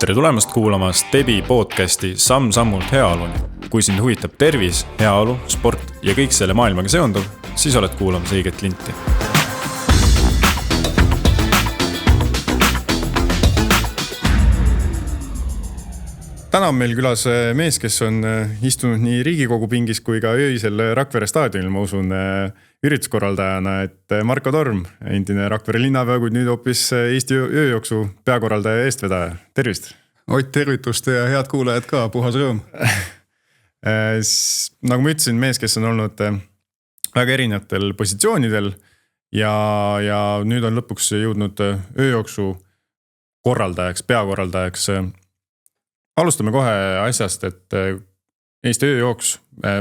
Tere tulemast kuulama Stebi podcasti Samm-sammult heaoluni. Kui sind huvitab tervis, heaolu, sport ja kõik selle maailmaga seonduv, siis oled kuulamas õiget linti. Täna on meil külas mees, kes on istunud nii Riigikogu pingis kui ka öisel Rakvere staadionil, ma usun, ürituskorraldajana, et Marko Torm, endine Rakvere linnapea, kuid nüüd hoopis Eesti ööjooksu peakorraldaja ja eestvedaja. Tervist! Ott, tervitust ja head kuulajad ka, puhas rõõm. Nagu ma ütlesin, mees, kes on olnud väga erinevatel positsioonidel ja nüüd on lõpuks jõudnud ööjooksu korraldajaks, peakorraldajaks. Alustame kohe asjast, et Eesti ööjooks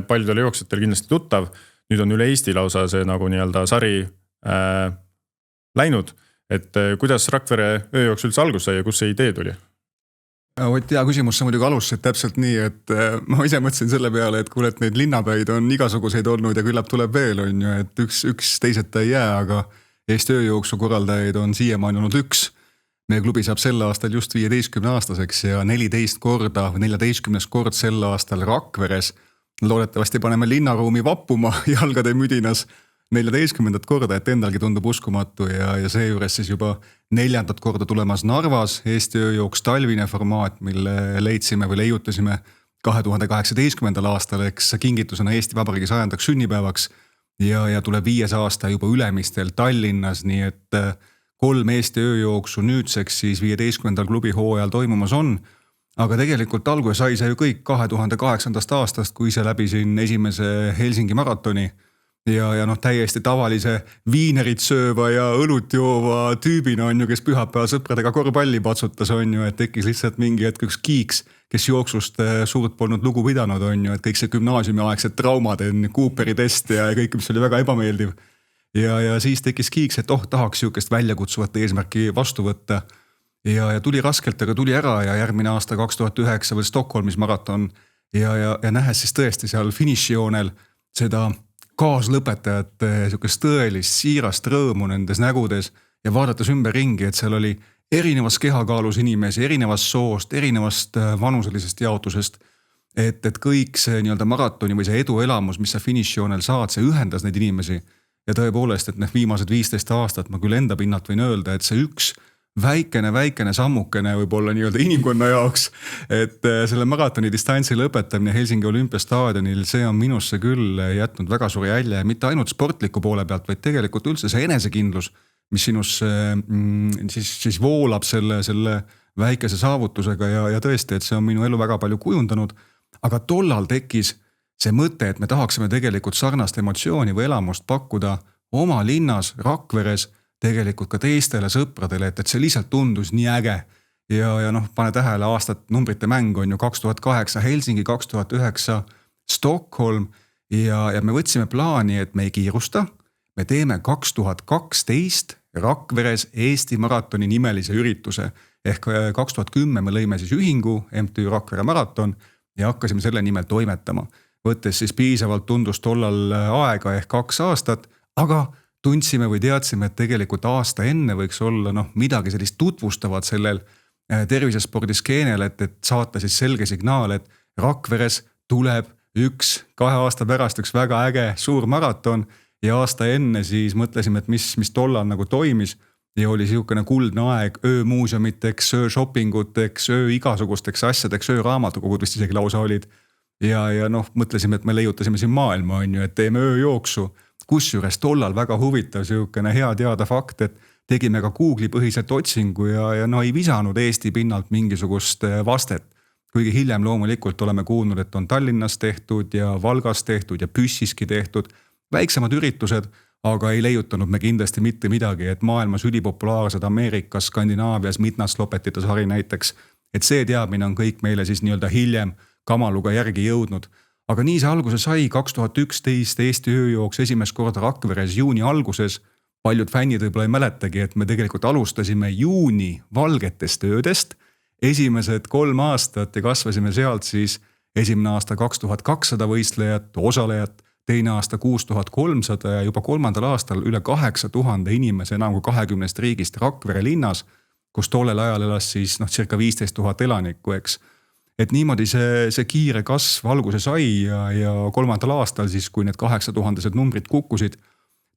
paljudele jooksjatel kindlasti tuttav. Nüüd on üle Eesti lausa see nagu nii-öelda sari läinud. Et kuidas Rakvere ööjooks üldse algus sai ja kus see idee tuli? Ott, hea küsimus, sa muidugi alustasid täpselt nii, et ma ise mõtlesin selle peale, et kuule, et neid linnapäid on igasuguseid olnud ja küllap tuleb veel, on ju, et üks teiseta ei jää, aga Eesti ööjooksu korraldajaid on siiamaani olnud üks. Meie klubi saab sel aastal just 15-aastaseks ja 14 kord sel aastal Rakveres. Loodetavasti paneme linnaruumi vappuma jalgade müdinas 14 korda, et endalgi tundub uskumatu ja seejuures siis juba 4. korda tulemas Narvas Eesti ööjooks talvine formaat, mille leiutasime 2018. aastal, eks kingitusena Eesti Vabariigi 100. sünnipäevaks ja tuleb 5. aasta juba Ülemistel Tallinnas, nii et 3 Eesti ööjooksu nüüdseks siis 15. klubi hooajal toimumas on, aga tegelikult alguse sai see ju kõik 2008. aastast, kui ise läbisin esimese Helsingi maratoni ja täiesti tavalise viinerit sööva ja õlut joova tüübina on ju, kes pühapäeval sõpradega korvpalli patsutas, on ju, et tekkis lihtsalt mingi hetk üks kiiks, kes jooksust suurt polnud lugu pidanud, on ju, et kõik see gümnaasiumiaegsed traumad, Cooperi test ja kõik, mis oli väga ebameeldiv. Ja siis tekkis kiiks, et tahaks siukest väljakutsuvat eesmärki vastu võtta. Ja tuli raskelt, aga tuli ära ja järgmine aasta 2009 veel Stockholmis maraton ja nähes siis tõesti seal finišijoonel seda kaaslõpetajate siukest tõelist siirast rõõmu nendes nägudes ja vaadates ümber ringi, et seal oli erinevas kehakaalus inimesi, erinevast soost, erinevast vanuselisest jaotusest, et kõik see nii-öelda maratoni või see eduelamus, mis sa finišijoonel saad, see ühendas neid inimesi. Ja tõepoolest, et viimased 15 aastat ma küll enda pinnalt võin öelda, et see üks väikene sammukene võib-olla nii-öelda inimkonna jaoks, et selle maratoni distantsi lõpetamine Helsingi olümpiastaadionil, see on minusse küll jätnud väga suuri jälje, mitte ainult sportliku poole pealt, vaid tegelikult üldse see enesekindlus, mis sinus siis voolab selle väikese saavutusega ja tõesti, et see on minu elu väga palju kujundanud, aga tollal tekkis see mõte, et me tahaksime tegelikult sarnast emotsiooni või elamust pakkuda oma linnas, Rakveres, tegelikult ka teistele sõpradele, et see lihtsalt tundus nii äge. Ja pane tähele aastat numbrite mäng on ju 2008 Helsingi, 2009 Stockholm ja me võtsime plaani, et me ei kiirusta. Me teeme 2012 Rakveres Eesti maratoni nimelise ürituse. Ehk 2010 me lõime siis ühingu MTÜ Rakvere maraton ja hakkasime selle nimel toimetama. Võttes siis piisavalt tundus tollal aega ehk 2 aastat, aga tundsime või teadsime, et tegelikult aasta enne võiks olla midagi sellist tutvustavat sellel tervisespordiskeenial, et saata siis selge signaal, et Rakveres tuleb 2 aasta pärast üks väga äge suur maraton ja aasta enne siis mõtlesime, et mis tollal nagu toimis ja oli siukene kuldne aeg öömuuseumiteks, ööshoppinguteks, igasugusteks asjadeks, ööraamatukogud vist isegi lausa olid. Ja mõtlesime, et me leiutasime siin maailma, on ju, et teeme ööjooksu, kusjuures tollal väga huvitav siukene hea teada fakt, et tegime ka Google'i põhiselt otsingu ja ei visanud Eesti pinnalt mingisugust vastet. Kuigi hiljem loomulikult oleme kuulnud, et on Tallinnas tehtud ja Valgas tehtud ja Püssiski tehtud, väiksemad üritused, aga ei leiutanud me kindlasti mitte midagi, et maailmas ülipopulaarsed Ameerikas, Skandinaavias, mitnaslopetite sari näiteks, et see teadmine on kõik meile siis nii-öelda hiljem kamaluga järgi jõudnud. Aga nii see alguse sai 2011 Eesti ööjooks esimest korda Rakveres juuni alguses. Paljud fännid võib-olla ei mäletagi, et me tegelikult alustasime juuni valgetest öödest. Esimesed 3 aastat ja kasvasime sealt siis esimene aasta 2200 võistlejat, osalejat, teine aasta 6300 ja juba 3. aastal üle 8000 inimese enam kui 20 riigist Rakvere linnas. kus tollel ajal elas siis circa 15 000 elanikku, eks. Et niimoodi see kiire kasv alguse sai ja 3. aastal siis, kui need 8000 numbrid kukkusid,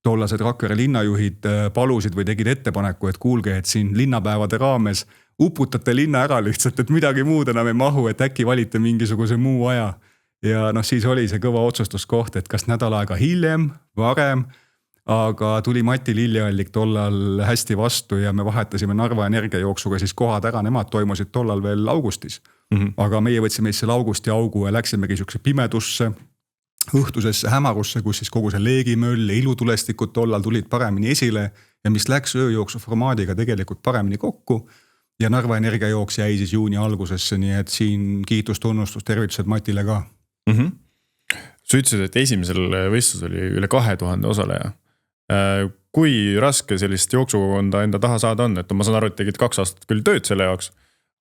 tollased Rakvere linnajuhid palusid või tegid ettepaneku, et kuulge, et siin linnapäevade raames uputate linna ära lihtsalt, et midagi muud enam ei mahu, et äkki valite mingisuguse muu aja. Ja siis oli see kõva otsustuskoht, et kas nädal aega hiljem, varem, aga tuli Mati Lilleallik tollal hästi vastu ja me vahetasime Narva energiajooksuga siis kohad ära, nemad toimusid tollal veel augustis. Aga meie võtsime selle augusti augu ja läksimegi siukse pimedusse, õhtusesse hämarusse, kus siis kogu see leegimöll ja ilutulestikud tollal tulid paremini esile ja mis läks ööjooksu formaadiga tegelikult paremini kokku. Ja Narva energiajooks jäi siis juuni algusesse, nii et siin kiitus, tunnustus, tervitused Matile ka. Sa ütlesid, et esimesel võistlus oli üle 2000 osaleja. Kui raske sellist jooksukogonda enda taha saada on, et ma saan aru, et tegid 2 aastat küll tööd selle jaoks,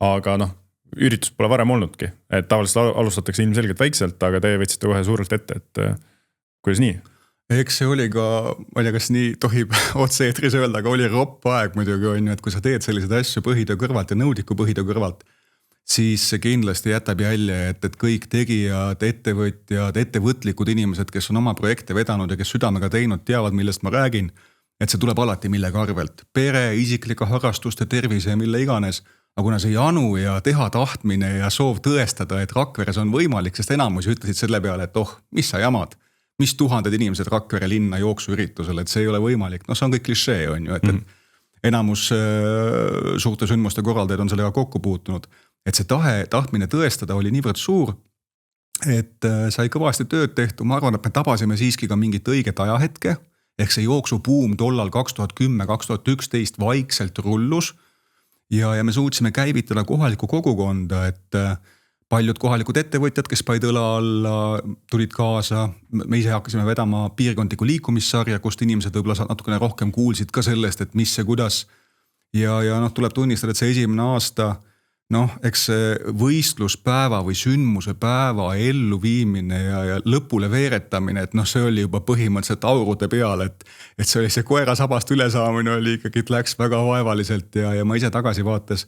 aga üritus pole varem olnudki, et tavaliselt alustatakse ilmselgelt väikselt, aga te võtsite kohe suurelt ette, et kuidas nii? Eks see oli ka, ma ei tea, kas nii tohib otse eetris öelda, aga oli ropp aeg muidugi on ju, et kui sa teed selliseid asju põhitöö kõrvalt ja nõudiku põhitöö kõrvalt, siis see kindlasti jätab jälje, et kõik tegijad, ettevõtjad, ettevõtlikud inimesed, kes on oma projekte vedanud ja kes südamega teinud, teavad, millest ma räägin, et see tuleb alati millegi arvelt. Pere, isiklike harrastuste, tervise ja mille iganes, aga kuna see janu ja teha tahtmine ja soov tõestada, et Rakveres on võimalik, sest enamus ütlesid selle peale, et mis sa jamad, mis 1000 inimesed Rakvere linna jooksuüritusel, et see ei ole võimalik. See on kõik klišee, on ju, et enamus suurte sündmuste korraldajad on sellega kokku puutunud. Et see tahtmine tõestada oli niivõrd suur, et sai kõvasti tööd tehtud. Ma arvan, et me tabasime siiski ka mingit õiget ajahetke, ehk see jooksubuum tollal 2010-2011 vaikselt rullus ja me suutsime käivitada kohalikku kogukonda, et paljud kohalikud ettevõtjad, kes paid õla alla, tulid kaasa. Me ise hakkasime vedama piirkondliku liikumissarja, kust inimesed võib-olla natukene rohkem kuulsid ka sellest, et mis see kuidas. Ja tuleb tunnistada, et see esimene aasta, eks see võistluspäeva või sündmuse päeva elluviimine ja lõpule veeretamine, et see oli juba põhimõtteliselt aurude peal, et see oli see koera sabast ülesaamine oli ikkagi, et läks väga vaevaliselt ja ma ise tagasi vaates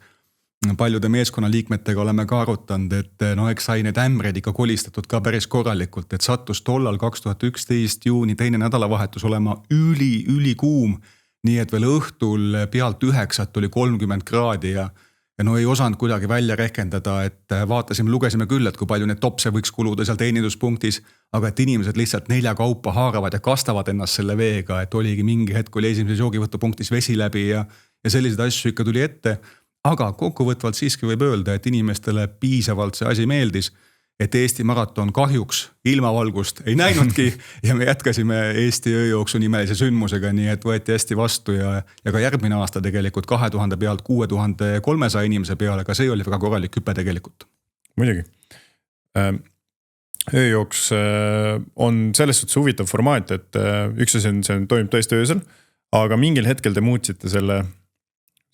paljude meeskonnaliikmetega oleme ka arutanud, et eks sai need ämbreid ikka kolistatud ka päris korralikult, et sattus tollal 2011 juuni teine nädalavahetus olema üli kuum, nii et veel õhtul pealt 9 oli 30 kraadi ja ei osanud kuidagi välja rehkendada, et vaatasime, lugesime küll, et kui palju need topse võiks kuluda seal teeninduspunktis, aga et inimesed lihtsalt 4 kaupa haaravad ja kastavad ennast selle veega, et oligi mingi hetk, oli esimeses joogivõtupunktis vesi läbi ja selliseid asju ikka tuli ette. Aga kokkuvõtvalt siiski võib öelda, et inimestele piisavalt see asi meeldis, et Eesti maraton kahjuks ilmavalgust ei näinudki ja me jätkasime Eesti ööjooksu nimelise sündmusega, nii et võeti hästi vastu ja ka järgmine aasta tegelikult 2000 pealt 6300 inimese peale, aga see oli väga korralik hüpe tegelikult. Muidugi. Ööjooks on selles suhtes huvitav formaat, et üks asi on, see toimub tõesti öösel, aga mingil hetkel te muutsite selle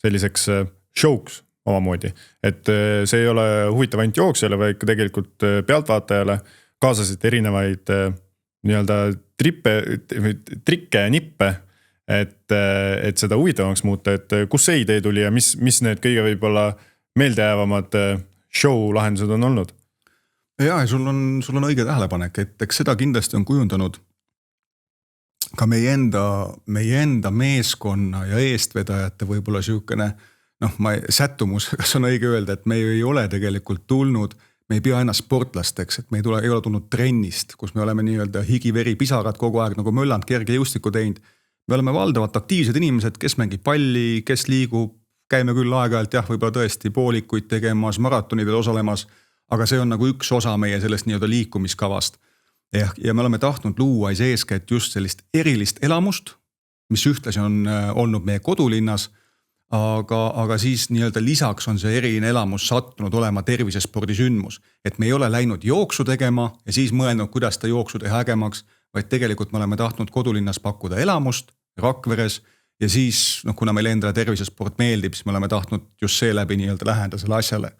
selliseks showks omamoodi, et see ei ole huvitav ainult jooksjale, vaid tegelikult pealtvaatajale kaasasite erinevaid nii-öelda trikke ja nippe, et seda huvitavamaks muuta, et kus see idee tuli ja mis need kõige võib-olla meeldejäävamad show lahendused on olnud? Ja sul on õige tähelepanek, et eks seda kindlasti on kujundanud ka meie enda meeskonna ja eestvedajate võib-olla siukene sättumus, kas on õige öelda, et me ei ole tegelikult tulnud, me ei pea ennast sportlasteks, et me ei ole tulnud trennist, kus me oleme nii-öelda higiveri pisarad kogu aeg nagu mölland kerge jõustiku teinud. Me oleme valdavalt aktiivsed inimesed, kes mängib palli, kes liigub, käime küll aeg-ajalt võib-olla tõesti poolikuid tegemas, maratonidel osalemas, aga see on nagu üks osa meie sellest nii-öelda liikumiskavast. Ja me oleme tahtnud luua eeskätt just sellist erilist elamust, mis ühtlasi on olnud meie kodulinnas, aga siis nii-öelda lisaks on see eriline elamus sattunud olema tervisespordisündmus, et me ei ole läinud jooksu tegema ja siis mõelnud, kuidas ta jooksu teha ägemaks, vaid tegelikult me oleme tahtnud kodulinnas pakkuda elamust Rakveres ja siis, kuna meile endale tervisesport meeldib, siis me oleme tahtnud just seeläbi nii-öelda läheneda selle asjale.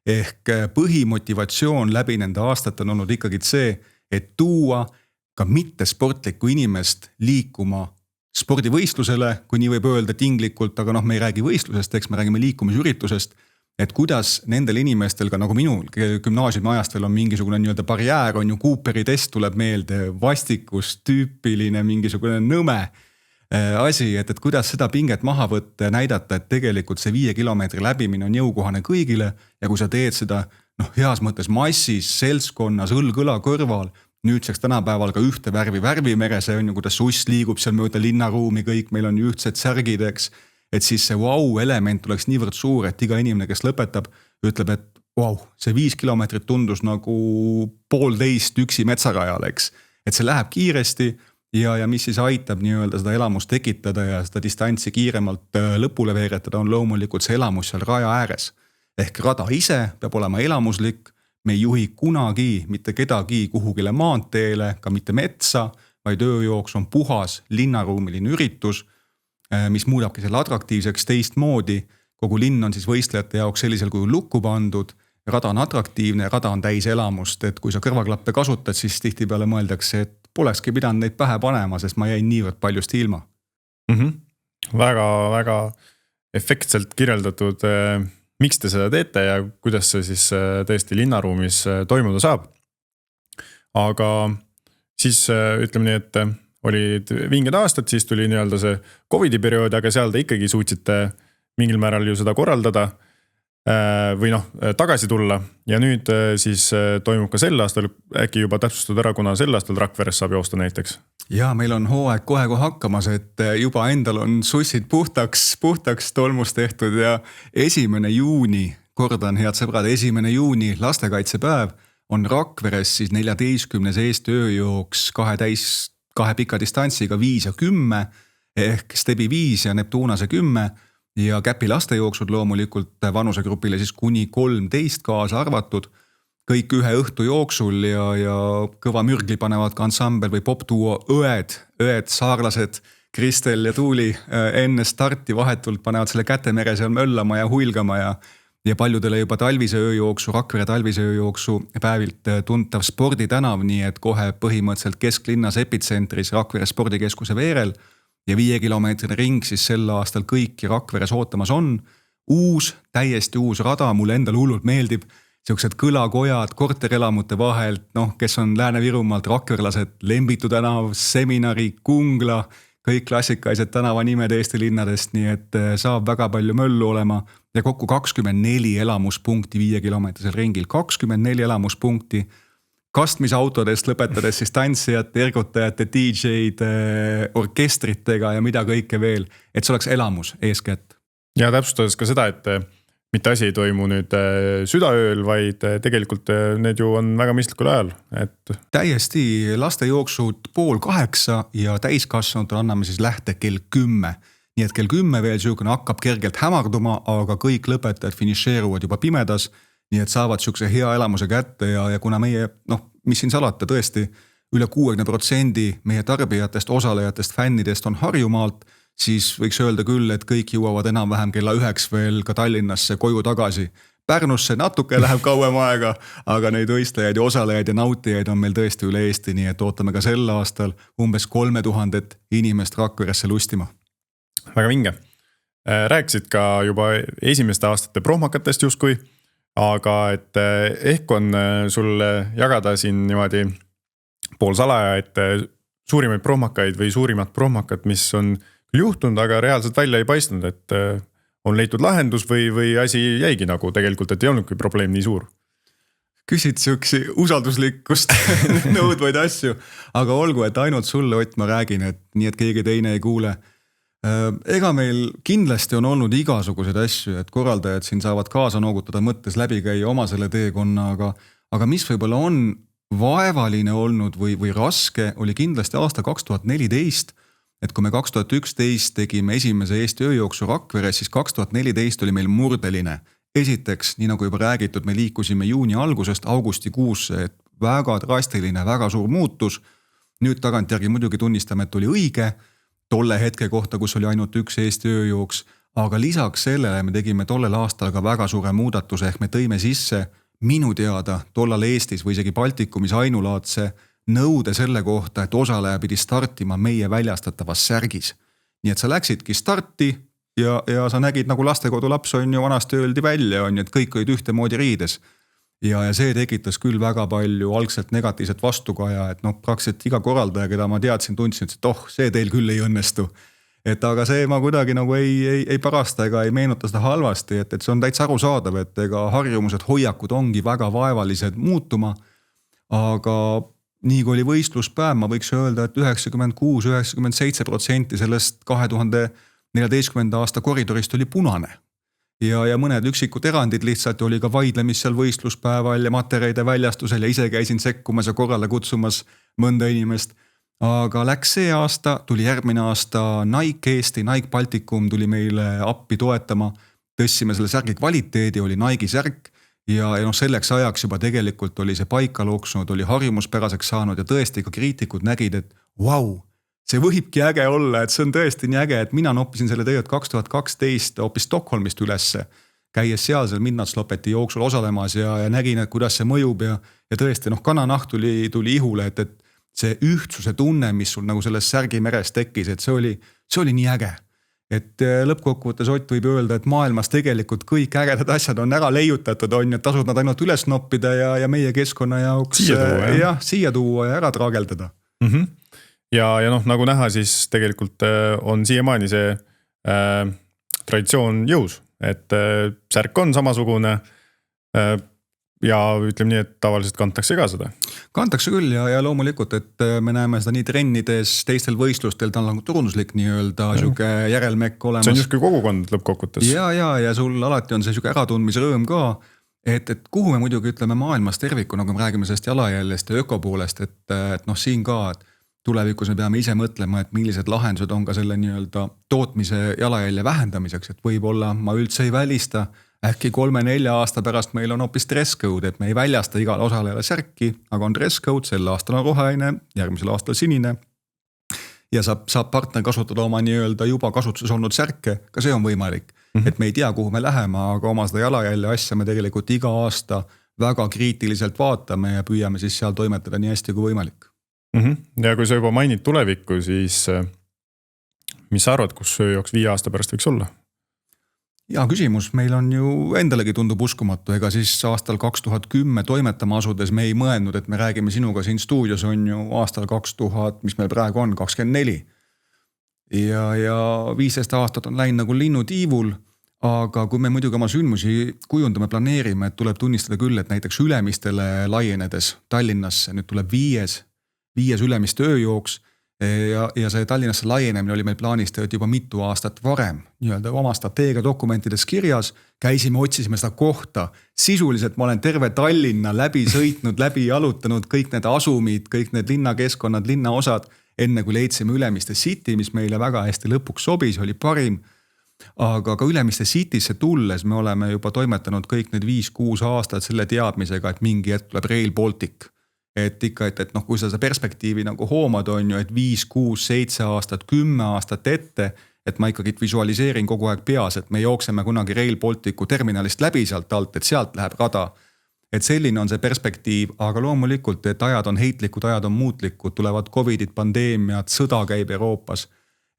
Ehk põhimotivatsioon läbi nende aastate on olnud ikkagi see, et tuua ka mitte sportlikku inimest liikuma spordivõistlusele, kui nii võib öelda tinglikult, aga me ei räägi võistlusest, eks me räägime liikumisüritusest, et kuidas nendel inimestel ka nagu minul gümnaasiumi ajast veel on mingisugune nii-öelda barjäär, on ju Cooperi test tuleb meelde, vastikus, tüüpiline mingisugune nõme asi, et kuidas seda pinget maha võtta ja näidata, et tegelikult see 5 kilomeetri läbimine on jõukohane kõigile ja kui sa teed seda heas mõttes massis, seltskonnas, õlg-õla kõrval, nüüdseks tänapäeval ka ühte värvimere, see on ju, kuidas suss liigub seal mööda linnaruumi, kõik meil on ju ühtsed särgid, eks. Et siis see element oleks niivõrd suur, et iga inimene, kes lõpetab, ütleb, et see 5 kilomeetrit tundus nagu 1,5 üksi metsarajal, eks. Et see läheb kiiresti ja mis siis aitab nii-öelda seda elamust tekitada ja seda distantsi kiiremalt lõpule veeretada, on loomulikult see elamus seal raja ääres. Ehk rada ise peab olema elamuslik, me ei juhi kunagi mitte kedagi kuhugile maanteele, ka mitte metsa, vaid ööjooks on puhas linnaruumiline üritus, mis muudabki selle atraktiivseks teistmoodi. Kogu linn on siis võistlejate jaoks sellisel kujul lukku pandud, rada on atraktiivne, rada on täis elamust, et kui sa kõrvaklappe kasutad, siis tihtipeale mõeldakse, et polekski pidanud neid pähe panema, sest ma jäin niivõrd paljust ilma. Väga efektselt kirjeldatud, miks te seda teete ja kuidas see siis tõesti linnaruumis toimuda saab. Aga siis ütleme nii, et olid vinged aastad, siis tuli nii-öelda see Covidi periood, aga seal te ikkagi suutsite mingil määral ju seda korraldada või tagasi tulla. Ja nüüd siis toimub ka sel aastal, äkki juba täpsustud ära, kuna sel aastal Rakveres saab joosta näiteks. Ja meil on hooaeg kohe hakkamas, et juba endal on sussid puhtaks tolmust tehtud ja 1. juuni, kordan head sõbrad, 1. juuni lastekaitsepäev on Rakveres siis 14. Eesti ööjooks kahe pika distantsiga 5 ja 10 ehk Stebi 5 ja Neptunase 10 ja Käpi lastejooksud loomulikult vanusegrupile siis kuni 13 kaasa arvatud. Kõik ühe õhtu jooksul ja kõva mürgli panevad ka ansambel või popduo õed, saarlased, Kristel ja Tuuli enne starti vahetult panevad selle kätemere seal möllama ja huilgama ja paljudele juba talvise ööjooksu, Rakvere talvise ööjooksu päevilt tuntav sporditänav, nii et kohe põhimõtteliselt kesklinnas epitsentris Rakvere spordikeskuse veerel ja 5 kilomeetrine ring siis sel aastal kõiki Rakveres ootamas on. Täiesti uus rada, mulle endal hullult meeldib. Siuksed kõlakojad korterelamute vahelt, kes on Lääne-Virumaalt rakverlased, Lembitu tänav, Seminari, Kungla, kõik klassikalised tänavanimed Eesti linnadest, nii et saab väga palju möllu olema ja kokku 24 elamuspunkti 5 kilomeetrisel ringil, 24 elamuspunkti, kastmisautodest lõpetades siis tantsijate, ergutajate, DJ-d, orkestritega ja mida kõike veel, et see oleks elamus eeskätt. Ja täpsustades ka seda, et mitte asi ei toimu nüüd südaööl, vaid tegelikult need ju on väga mõistlikul ajal. Et täiesti lastejooksud 7:30 ja täiskasvanutele anname siis lähte kell 10. Nii et kell 10 veel siukene hakkab kergelt hämarduma, aga kõik lõpetajad finišeeruvad juba pimedas, nii et saavad siukse hea elamuse kätte ja kuna meie, mis siin salata tõesti, üle 60% meie tarbijatest, osalejatest, fännidest on Harjumaalt, siis võiks öelda küll, et kõik jõuavad enam-vähem kella 9 veel ka Tallinnasse koju tagasi. Pärnusse natuke läheb kauem aega, aga neid võistlejaid ja osalejaid ja nautijaid on meil tõesti üle Eesti, nii et ootame ka sel aastal umbes 3000 inimest Rakveresse lustima. Väga vinge. Rääkisid ka juba esimeste aastate prohmakatest justkui, aga et ehk on sul jagada siin niimoodi poolsalaja, et suurimaid prohmakaid või suurimat prohmakat, mis on juhtunud, aga reaalselt välja ei paistnud, et on leitud lahendus või asi jäigi nagu tegelikult, et ei olnudki probleem nii suur. Küsid siuksi usalduslikkust nõudvaid asju, aga olgu, et ainult sulle, Ott, ma räägin, et nii, et keegi teine ei kuule. Ega meil kindlasti on olnud igasuguseid asju, et korraldajad siin saavad kaasa noogutada mõttes läbi käia oma selle teekonna, aga mis võib-olla on vaevaline olnud või raske, oli kindlasti aasta 2014, et kui me 2011 tegime esimese Eesti ööjooksu Rakveres, siis 2014 oli meil murdeline. Esiteks, nii nagu juba räägitud, me liikusime juuni algusest augustikuusse, et väga drastiline, väga suur muutus. Nüüd tagantjärgi muidugi tunnistame, et oli õige tolle hetke kohta, kus oli ainult üks Eesti ööjooks, aga lisaks sellele me tegime tollel aastal ka väga suure muudatuse, ehk me tõime sisse minu teada tollal Eestis või isegi Baltikumis ainulaadse nõude selle kohta, et osaleja pidi startima meie väljastatavas särgis. Nii et sa läksidki starti ja sa nägid nagu lastekodulaps on ju vanasti öeldi välja, on ju, et kõik olid ühtemoodi riides. Ja see tekitas küll väga palju algselt negatiivset vastukaja, et praktiliselt iga korraldaja, keda ma teadsin, tundsin, et see teil küll ei õnnestu. Et aga see ma kuidagi nagu ei parasta ega ei meenuta seda halvasti, et see on täitsa arusaadav, et ega harjumused, hoiakud ongi väga vaevalised muutuma. Aga nii kui oli võistluspäev, ma võiks öelda, et 96-97% sellest 2014. aasta koridorist oli punane. Ja mõned üksikud erandid lihtsalt oli ka vaidlemist seal võistluspäeval ja materjalide väljastusel ja ise käisin sekkumas ja korrale kutsumas mõnda inimest. Aga läks see aasta, tuli järgmine aasta Nike Eesti, Nike Balticum tuli meile appi toetama. Tõssime selle särgi kvaliteedi, oli Nike särk ja selleks ajaks juba tegelikult oli see paika loksunud, oli harjumuspäraseks saanud ja tõesti ka kriitikud nägid, et vau, see võibki äge olla, et see on tõesti nii äge, et mina noppisin selle tegelikult 2012 hoopis Stockholmist ülesse, käies sealsel Midnatslopeti jooksul osalemas ja nägin, et kuidas see mõjub ja tõesti kananaht tuli ihule, et see ühtsuse tunne, mis sul nagu selles särgimeres tekkis, et see oli nii äge. Et lõppkokkuvõttes Ott võib öelda, et maailmas tegelikult kõik ägedad asjad on ära leiutatud, on, et tasub nad ainult üles noppida ja meie keskkonna jaoks siia tuua ja ära traageldada. Mm-hmm. Ja nagu näha, siis tegelikult on siiamaani see traditsioon jõus, et särk on samasugune ja ütleme nii, et tavaliselt kantakse ka seda. Kantakse küll ja loomulikult, et me näeme seda nii trennides, teistel võistlustel, ta on nagu turunduslik nii-öelda siuke järelmekk olemas. See on justkui kogukond lõppkokkutes. Ja sul alati on see siuke äratundmise rõõm ka, et kuhu me muidugi ütleme maailmas tervikuna, kui me räägime sellest jalajäljest ja ökopoolest, et siin ka, et tulevikus me peame ise mõtlema, et millised lahendused on ka selle nii-öelda tootmise jalajälje vähendamiseks, et võib-olla ma üldse ei välista, äkki 3-4 aasta pärast meil on hoopis dress code, et me ei väljasta igale osalejale särki, aga on dress code, sel aastal on roheline, järgmisel aastal sinine ja saab partner kasutada oma nii-öelda juba kasutuses olnud särke, ka see on võimalik. Et me ei tea, kuhu me läheme, aga oma seda jalajälje asja me tegelikult iga aasta väga kriitiliselt vaatame ja püüame siis seal toimetada nii hästi kui võimalik. Ja kui sa juba mainid tulevikku, siis mis sa arvad, kus ööjooks 5 aasta pärast võiks olla? Ja küsimus, meil on ju endalegi tundub uskumatu, ega siis aastal 2010 toimetama asudes me ei mõelnud, et me räägime sinuga siin stuudios on ju aastal 2000, mis meil praegu on, 24. Ja 15 aastat on läinud nagu linnutiivul, aga kui me muidugi oma sündmusi kujundame, planeerime, et tuleb tunnistada küll, et näiteks Ülemistele laienedes Tallinnasse, nüüd tuleb 5 Ülemiste ööjooks ja see Tallinnasse laienemine oli meil plaanis tööd juba mitu aastat varem, nii-öelda oma strateegia dokumentides kirjas, käisime, otsisime seda kohta, sisuliselt ma olen terve Tallinna läbi sõitnud, läbi jalutanud kõik need asumid, kõik need linnakeskkonnad, linnaosad, enne kui leidsime Ülemiste City, mis meile väga hästi lõpuks sobis, oli parim, aga ka Ülemiste Citysse tulles me oleme juba toimetanud kõik need 5-6 aastat selle teadmisega, et mingi hetk tuleb Rail Baltic. Et ikka, et kui sa seda perspektiivi nagu hoomad on ju, et 5, 6, 7 aastat, 10 aastat ette, et ma ikkagi visualiseerin kogu aeg peas, et me jookseme kunagi Rail Balticu terminalist läbi sealt alt, et sealt läheb rada. Et selline on see perspektiiv, aga loomulikult, et ajad on heitlikud, ajad on muutlikud, tulevad covidid, pandeemiad, sõda käib Euroopas.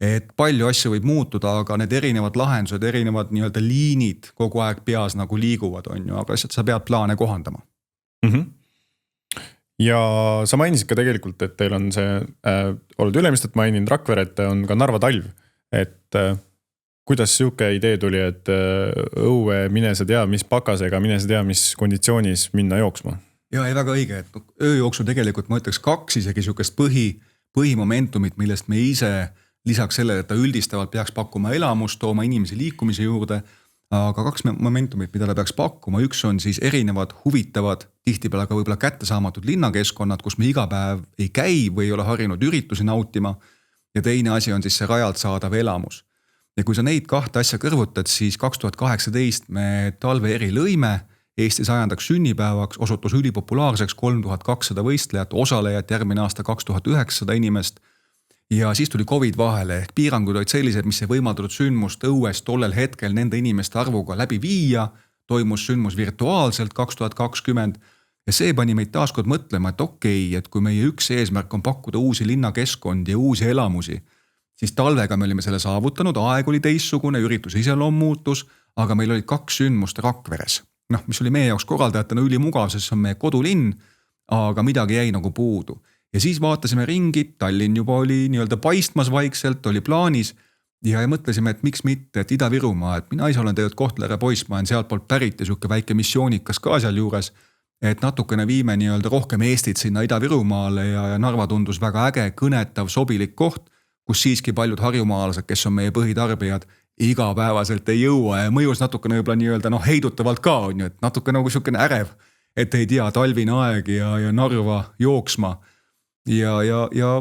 Et palju asju võib muutuda, aga need erinevad lahendused, erinevad nii-öelda liinid kogu aeg peas nagu liiguvad on ju, aga sa pead plaane kohandama. Ja sa mainisid ka tegelikult, et teil on see, oled Ülemistet maininud, Rakveret on ka Narva talv, et kuidas siuke idee tuli, et õue mine sa tea, mis pakasega, mine sa tea, mis konditsioonis minna jooksma? Ja ei väga õige, et ööjooksu tegelikult ma ütleks 2 isegi siukest põhimomentumit, millest me ise lisaks sellele, et ta üldistavalt peaks pakkuma elamust, tooma inimesi liikumise juurde, aga 2 momentumit, mida ta peaks pakkuma. Üks on siis erinevad huvitavad, tihtipeale ka võib-olla kättesaamatud linnakeskkonnad, kus me iga päev ei käi või ei ole harjunud üritusi nautima. Ja teine asi on siis see rajalt saadav elamus. Ja kui sa neid 2 asja kõrvutad, siis 2018 me talve eri lõime Eesti 100. sünnipäevaks, osutus ülipopulaarseks 3200 võistlejat, osalejat järgmine aasta 2900 inimest. Ja siis tuli COVID vahele ehk piirangud olid sellised, mis ei võimaldatud sündmust õues tollel hetkel nende inimeste arvuga läbi viia. Toimus sündmus virtuaalselt 2020 ja see pani meid taaskord mõtlema, et okei, et kui meie üks eesmärk on pakkuda uusi linnakeskkondi ja uusi elamusi, siis talvega me olime selle saavutanud, aeg oli teistsugune, ürituse iseloom muutus, aga meil olid 2 sündmust Rakveres. Mis oli meie jaoks korraldajatena ülimugav, sest see on meie kodulinn, aga midagi jäi nagu puudu. Ja siis vaatasime ringi, Tallinn juba oli nii-öelda paistmas vaikselt, oli plaanis ja mõtlesime, et miks mitte, et Ida-Virumaa, et mina ise olen tegelikult Kohtla-Järve poiss, ma olen sealt poolt pärit ja siuke väike missioonikas ka seal juures, et natukene viime nii-öelda rohkem Eestit sinna Ida-Virumaale ja Narva tundus väga äge, kõnetav, sobilik koht, kus siiski paljud harjumaalased, kes on meie põhitarbijad, igapäevaselt ei jõua ja mõjus natukene võib-olla nii-öelda heidutavalt ka on ju, et natuke nagu siukene ärev, et ei tea, talvine aeg ja Narva jooksma ja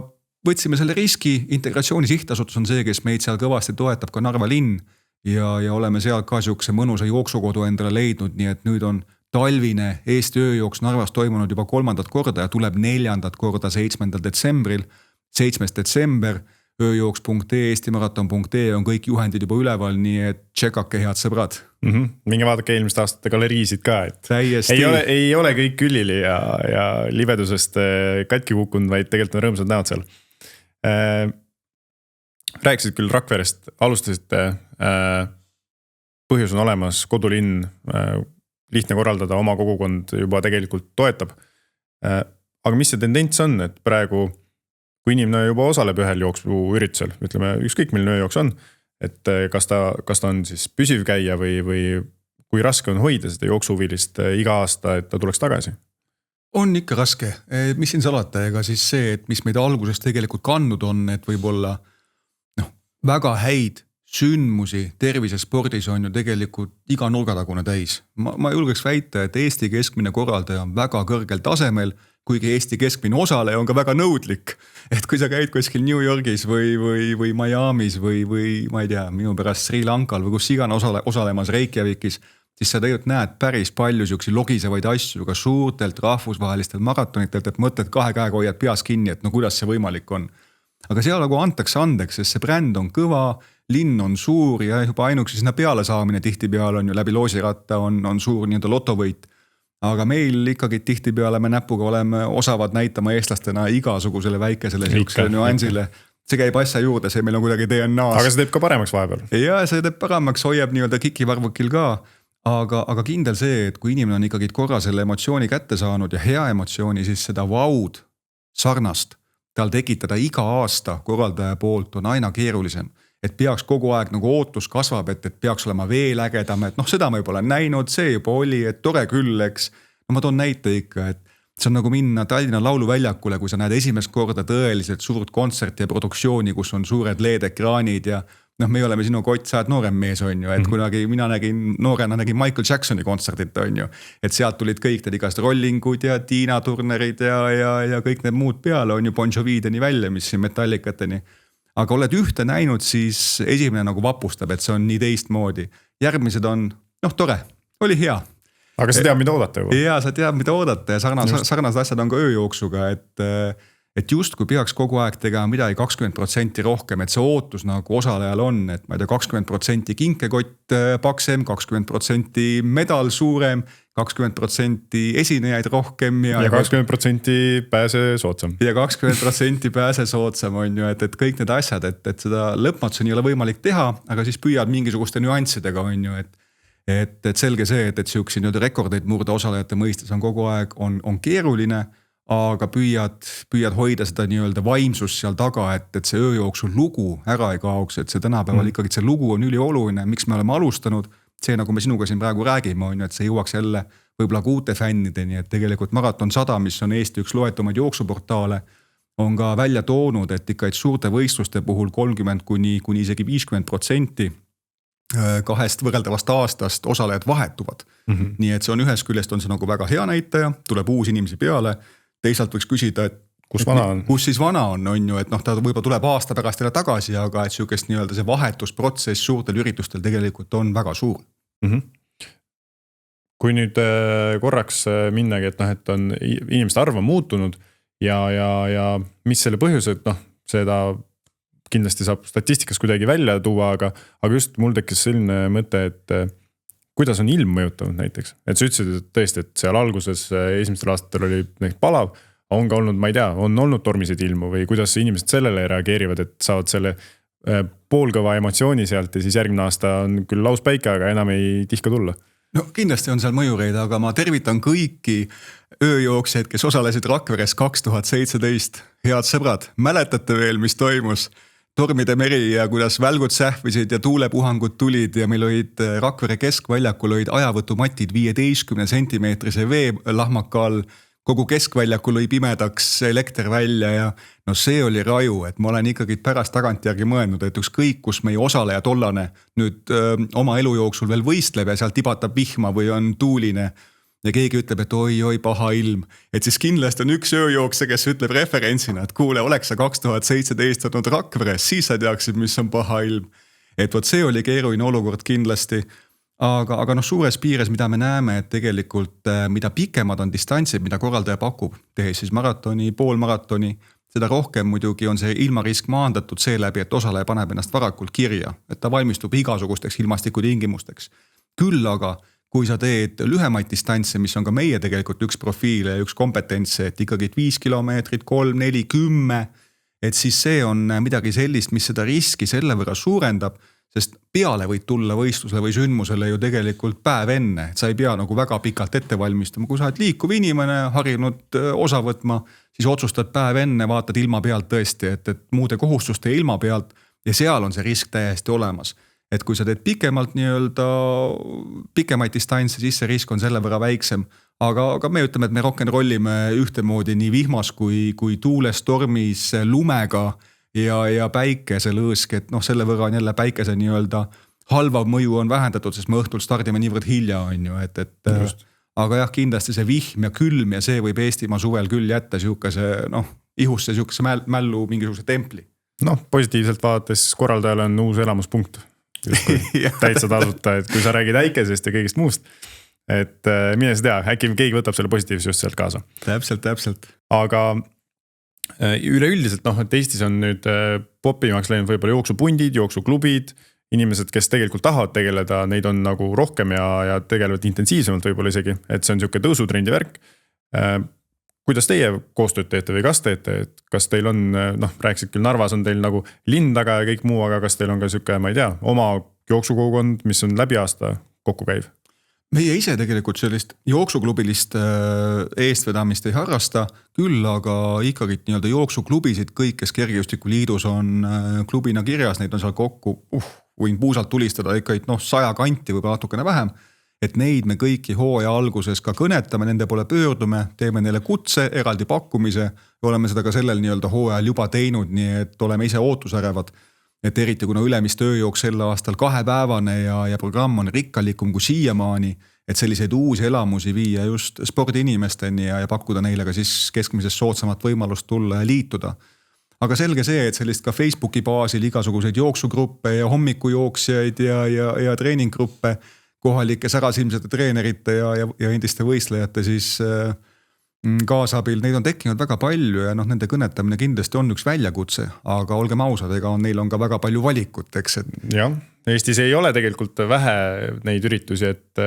võtsime selle riski, Integratsiooni Sihtasutus on see, kes meid seal kõvasti toetab, ka Narva linn ja oleme seal ka siukse mõnusa jooksukodu endale leidnud, nii et nüüd on talvine Eesti ööjooks Narvas toimunud juba 3. korda ja tuleb 4. korda 7. detsembril, 7. detsember, ööjooks.ee, eestimaraton.ee on kõik juhendid juba üleval, nii et tšekake head sõbrad. Minge vaadake eelmiste aastate galeriisid ka, et täiesti. Ei ole kõik külili ja libedusest katki kukkunud, vaid tegelikult on rõõmsad näod seal. Rääkisid küll Rakverest, alustasite, põhjus on olemas, kodulinn, lihtne korraldada, oma kogukond juba tegelikult toetab. Aga mis see tendents on, et praegu kui inimene juba osaleb ühel jooksu üritusel, ütleme ükskõik milline ööjooks on, et kas ta on siis püsiv käija või kui raske on hoida seda jooksuhuvilist iga aasta, et ta tuleks tagasi? On ikka raske, mis siin salata, ega siis see, et mis meid alguses tegelikult kandnud on, et võib-olla väga häid sündmusi tervisespordis on ju tegelikult iga nurgatagune täis. Ma julgeks väita, et Eesti keskmine korraldaja on väga kõrgel tasemel, kuigi Eesti keskmine osaleja on ka väga nõudlik. Et kui sa käid kuskil New Yorgis või Miamis või ma ei tea, minu pärast Sri Lankal või kus igana osalemas Reykjavikis, siis sa tegelikult näed päris palju siuksi logisevaid asju ka suurtelt rahvusvahelistel maratonitelt, et mõtled 2 käega hoiad peas kinni, et kuidas see võimalik on. Aga seal nagu antakse andeks, sest see bränd on kõva, linn on suur ja juba ainuksi sinna peale saamine tihtipeale on ju läbi loosiratta on suur nii-öelda lotovõit. Aga meil ikkagi tihtipeale me näpuga oleme osavad näitama eestlastena igasugusele väikesele siuksele nüansile. See käib asja juurde, see meil on kuidagi DNA-s. Aga see teeb ka paremaks vahepeal. Ja see teeb paremaks, hoiab nii-öelda kikivarvukil ka. Aga kindel see, et kui inimene on ikkagi korra selle emotsiooni kätte saanud ja hea emotsiooni, siis seda vaud sarnast tal tekitada iga aasta korraldaja poolt on aina keerulisem. Et peaks kogu aeg nagu ootus kasvab, et peaks olema veel ägedam, et seda ma juba olen näinud, see juba oli, et tore küll, eks. Ma toon näite ikka, et see on nagu minna Tallinna lauluväljakule, kui sa näed esimest korda tõeliselt suurt kontserti ja produktsiooni, kus on suured LED-ekraanid ja me oleme sinu Kott, sa oled noorem mees on ju, et kunagi mina noorena nägin Michael Jacksoni kontserdit on ju, et sealt tulid kõik need igast rollingud ja Tiina Turnerid ja kõik need muud peale on ju Bon Jovideni välja, mis siin metallikateni. Aga oled ühte näinud, siis esimene nagu vapustab, et see on nii teistmoodi. Järgmised on, tore, oli hea. Aga sa tead, mida oodata juba? Ja sa tead, mida oodata ja sarnased asjad on ka ööjooksuga, et just kui peaks kogu aeg tegema midagi 20% rohkem, et see ootus nagu osalejal on, et ma ei tea, 20% kinkekott paksem, 20% medal suurem, 20% esinejaid rohkem ja 20% pääse soodsam. Ja 20% pääse soodsam on ju, et kõik need asjad, et seda lõpmatuseni ei ole võimalik teha, aga siis püüad mingisuguste nüanssidega on ju, et selge see, et siukse nii-öelda rekordeid murda osalejate mõistes on kogu aeg on keeruline, aga püüad hoida seda nii-öelda vaimsust seal taga, et see ööjooksu lugu ära ei kaoks, et see tänapäeval ikkagi see lugu on ülioluline, miks me oleme alustanud. See, nagu me sinuga siin praegu räägime, on ju, et see jõuaks jälle võib-olla ka uute fännideni, et tegelikult Maraton 100, mis on Eesti üks loetumaid jooksuportaale, on ka välja toonud, et ikka suurte võistluste puhul 30 kuni isegi 50% kahest võrreldavast aastast osalejad vahetuvad. Nii et see on ühest küljest on see nagu väga hea näitaja, tuleb uusi inimesi peale, teisalt võiks küsida, et kus siis vana on ju, et ta võib-olla tuleb aasta pärast jälle tagasi, aga et siukest nii-öelda see vahetusprotsess suurtel üritustel tegelikult on väga suur. Kui nüüd korraks minnagi, et on inimeste arv on muutunud ja mis selle põhjus, et seda kindlasti saab statistikas kuidagi välja tuua, aga just mul tekkis selline mõte, et kuidas on ilm mõjutanud näiteks, et sa ütlesid, et tõesti, et seal alguses esimestel aastatel oli näiteks palav, on ka olnud, ma ei tea, on olnud tormiseid ilmu või kuidas inimesed sellele reageerivad, et saavad selle poolkõva emotsiooni sealt ja siis järgmine aasta on küll laus päike, aga enam ei tihka tulla. No kindlasti on seal mõjureid, aga ma tervitan kõiki ööjooksjaid, kes osalesid Rakveres 2017. Head sõbrad, mäletate veel, mis toimus? Tormide meri ja kuidas välgud sähvisid ja tuulepuhangud tulid ja meil olid Rakvere keskväljakul olid ajavõtumatid 15 sentimeetrise veelahmaka all. Kogu keskväljakul lõi pimedaks elekter välja ja no see oli raju, et ma olen ikkagi pärast tagantjärgi mõelnud, et ükskõik kus meie osaleja tollane nüüd oma elu jooksul veel võistleb ja seal tibatab vihma või on tuuline ja keegi ütleb, et oi paha ilm, et siis kindlasti on üks ööjookse, kes ütleb referentsina, et kuule, oleks sa 2017 olnud Rakveres, siis sa teaksid, mis on paha ilm. Et vot see oli keeruline olukord kindlasti. Aga noh, suures piires, mida me näeme, et tegelikult mida pikemad on distantsid, mida korraldaja pakub, tehes siis maratoni, poolmaratoni, seda rohkem muidugi on see ilmarisk maandatud seeläbi, et osaleja paneb ennast varakult kirja, et ta valmistub igasugusteks ilmastikutingimusteks. Küll aga, kui sa teed lühemaid distantse, mis on ka meie tegelikult üks profiile ja üks kompetentse, et ikkagi 5 kilomeetrit, 3, 4, 10, et siis see on midagi sellist, mis seda riski selle võrra suurendab, sest peale võid tulla võistlusele või sündmusele ju tegelikult päev enne, et sa ei pea nagu väga pikalt ette valmistama. Kui sa oled liikuv inimene, harjunud osa võtma, siis otsustad päev enne, vaatad ilma pealt tõesti, et muude kohustuste ilma pealt ja seal on see risk täiesti olemas. Et kui sa teed pikemalt pikemaid distantse, siis see risk on selle võrra väiksem. Aga me ütleme, et me rock'n'rollime ühtemoodi nii vihmas kui tuules, tormis, lumega ja päikeselõõsk, et noh, selle võrra on jälle päikese halvav mõju on vähendatud, sest me õhtul stardime niivõrd hilja on ju, aga jah, kindlasti see vihm ja külm ja see võib Eestimaa suvel küll jätta ihusse sihukese mällu mingisuguse templi. Positiivselt vaadates korraldajal on uus elamuspunkt. Täitsa tasuta, et kui sa räägid äikesest ja kõigist muust, et mine sa tea, äkki keegi võtab selle positiivse just sealt kaasa. Täpselt. Aga üleüldiselt, et Eestis on nüüd popimaks läinud võib-olla jooksupundid, jooksuklubid, inimesed, kes tegelikult tahavad tegeleda, neid on nagu rohkem ja tegelevad intensiivsemalt võib-olla isegi, et see on siuke tõusutrendi värk. Kuidas teie koostööd teete või kas teete, et kas teil on, rääkisid küll Narvas on teil nagu linn taga ja kõik muu, aga kas teil on ka siuke, ma ei tea, oma jooksukogukond, mis on läbi aasta kokku käiv? Meie ise tegelikult sellist jooksuklubilist eestvedamist ei harrasta, küll aga ikkagi jooksuklubisid, kõik, kes Kergejõustikuliidus on klubina kirjas, neid on seal kokku, võin puusalt tulistada ikka 100 kanti või natukene vähem, et neid me kõiki hooaja alguses ka kõnetame, nende poole pöördume, teeme neile kutse, eraldi pakkumise ja oleme seda ka sellel hooajal juba teinud, nii et oleme ise ootusärevad. Et eriti kuna ülemist ööjooks sel aastal 2-päevane ja programm on rikkalikum kui siiamaani, et selliseid uusi elamusi viia just spordiinimesteni ja pakkuda neile ka siis keskmisest soodsamat võimalust tulla ja liituda. Aga selge see, et sellist ka Facebooki baasil igasuguseid jooksugruppe ja hommikujooksjaid ja treeninggruppe, kohalike särasilmsete treenerite ja endiste võistlejate siis kaasabil, neid on tekkinud väga palju ja nende kõnetamine kindlasti on üks väljakutse, aga olgem ausad, neil on ka väga palju valikut, eks. Jah, Eestis ei ole tegelikult vähe neid üritusi, et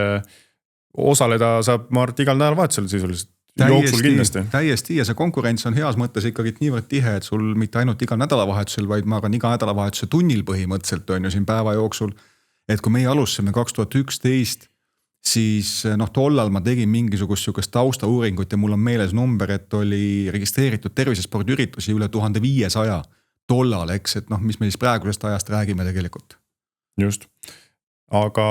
osaleda saab Mart igal nädalavahetusel sisuliselt. Jooksul kindlasti. Täiesti ja see konkurents on heas mõttes ikkagi niivõrd tihe, et sul mitte ainult igal nädalavahetusel, vaid ma arvan iga nädalavahetuse tunnil põhimõtteliselt on ju siin päeva jooksul, et kui meie alustasime 2011, siis tollal ma tegin mingisugust taustauuringut ja mul on meeles number, et oli registreeritud tervisespordiüritusi üle 1500 tollal, eks, et mis me siis praegusest ajast räägime tegelikult. Just, aga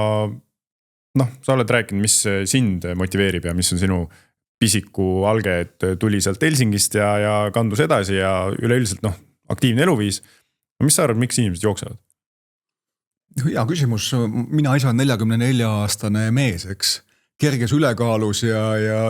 sa oled rääkinud, mis sind motiveerib ja mis on sinu pisiku alge, et tuli sealt Helsingist ja kandus edasi ja üleüldiselt aktiivne eluviis. Mis sa arvad, miks inimesed jooksevad? Hea küsimus, mina ise on 44-aastane mees, eks, kerges ülekaalus ja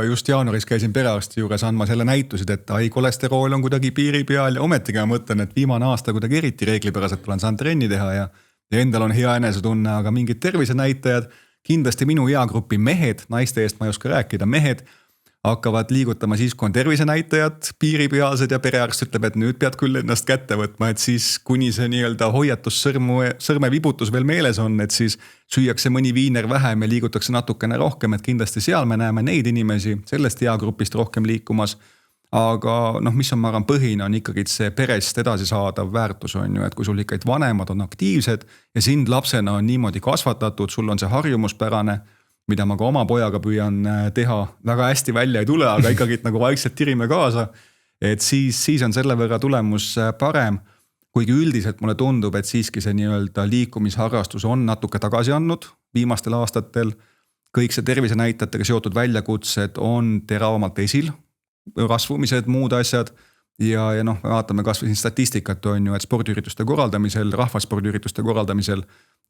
just jaanuaris käisin perearsti juures andma selle näitusid, et kolesterool on kuidagi piiri peal ja ometigi ma mõtlen, et viimane aasta kuidagi eriti reeglipäraselt olen saanud trenni teha ja endal on hea enesetunne, aga mingid tervisenäitajad, kindlasti minu eagrupi mehed, naiste eest ma ei oska rääkida, mehed hakkavad liigutama siis, kui on tervisenäitajad piiripealsed ja perearst ütleb, et nüüd pead küll ennast kätte võtma, et siis kuni see nii-öelda sõrme vibutus veel meeles on, et siis süüakse mõni viiner vähem ja liigutakse natukene rohkem, et kindlasti seal me näeme neid inimesi sellest eagrupist rohkem liikumas. Aga noh, mis on, ma arvan, põhine on ikkagi see perest edasi saadav väärtus on ju, et kui sul ikkagi vanemad on aktiivsed ja sind lapsena on niimoodi kasvatatud, sul on see harjumuspärane, mida ma ka oma pojaga püüan teha, väga hästi välja ei tule, aga ikkagi nagu vaikselt tirime kaasa, et siis on selle võrra tulemus parem, kuigi üldiselt mulle tundub, et siiski see nii-öelda liikumisharrastus on natuke tagasi andnud viimastel aastatel, kõik see tervisenäitajatega seotud väljakutsed on teravamalt esil, rasvumised, muud asjad ja noh, me vaatame kas või siin statistikat on ju, et spordiürituste korraldamisel, rahvaspordiürituste korraldamisel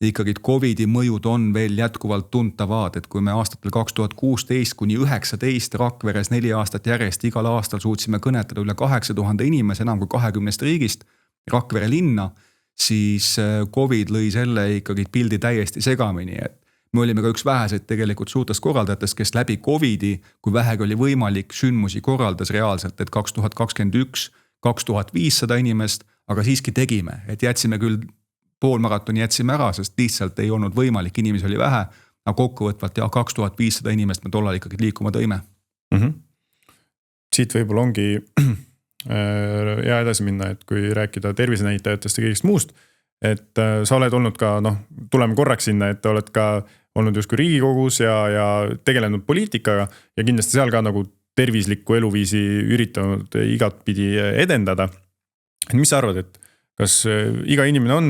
ikkagi COVID-i mõjud on veel jätkuvalt tuntavad, et kui me aastatel 2016 kuni 19 Rakveres 4 aastat järjest igal aastal suutsime kõnetada üle 8000 inimese enam kui 20 riigist Rakvere linna, siis COVID lõi selle ikkagi pildi täiesti segamini, et me olime ka üks väheseid tegelikult suurtest korraldajatest, kes läbi COVID-i, kui vähegi oli võimalik, sündmusi korraldas reaalselt, et 2021 2500 inimest, aga siiski tegime, et jätsime küll poolmaratoni jätsime ära, sest lihtsalt ei olnud võimalik, inimesi oli vähe, aga kokkuvõtvalt ja 2500 inimest me tollal ikkagi liikuma tõime. Siit võib-olla ongi hea edasi minna, et kui rääkida tervisenäitajatest ja kõigist muust, et sa oled olnud ka, tuleme korraks sinna, et oled ka olnud justkui Riigikogus ja tegelenud poliitikaga ja kindlasti seal ka nagu tervislikku eluviisi üritanud igatpidi edendada. Et mis sa arvad, et kas iga inimene on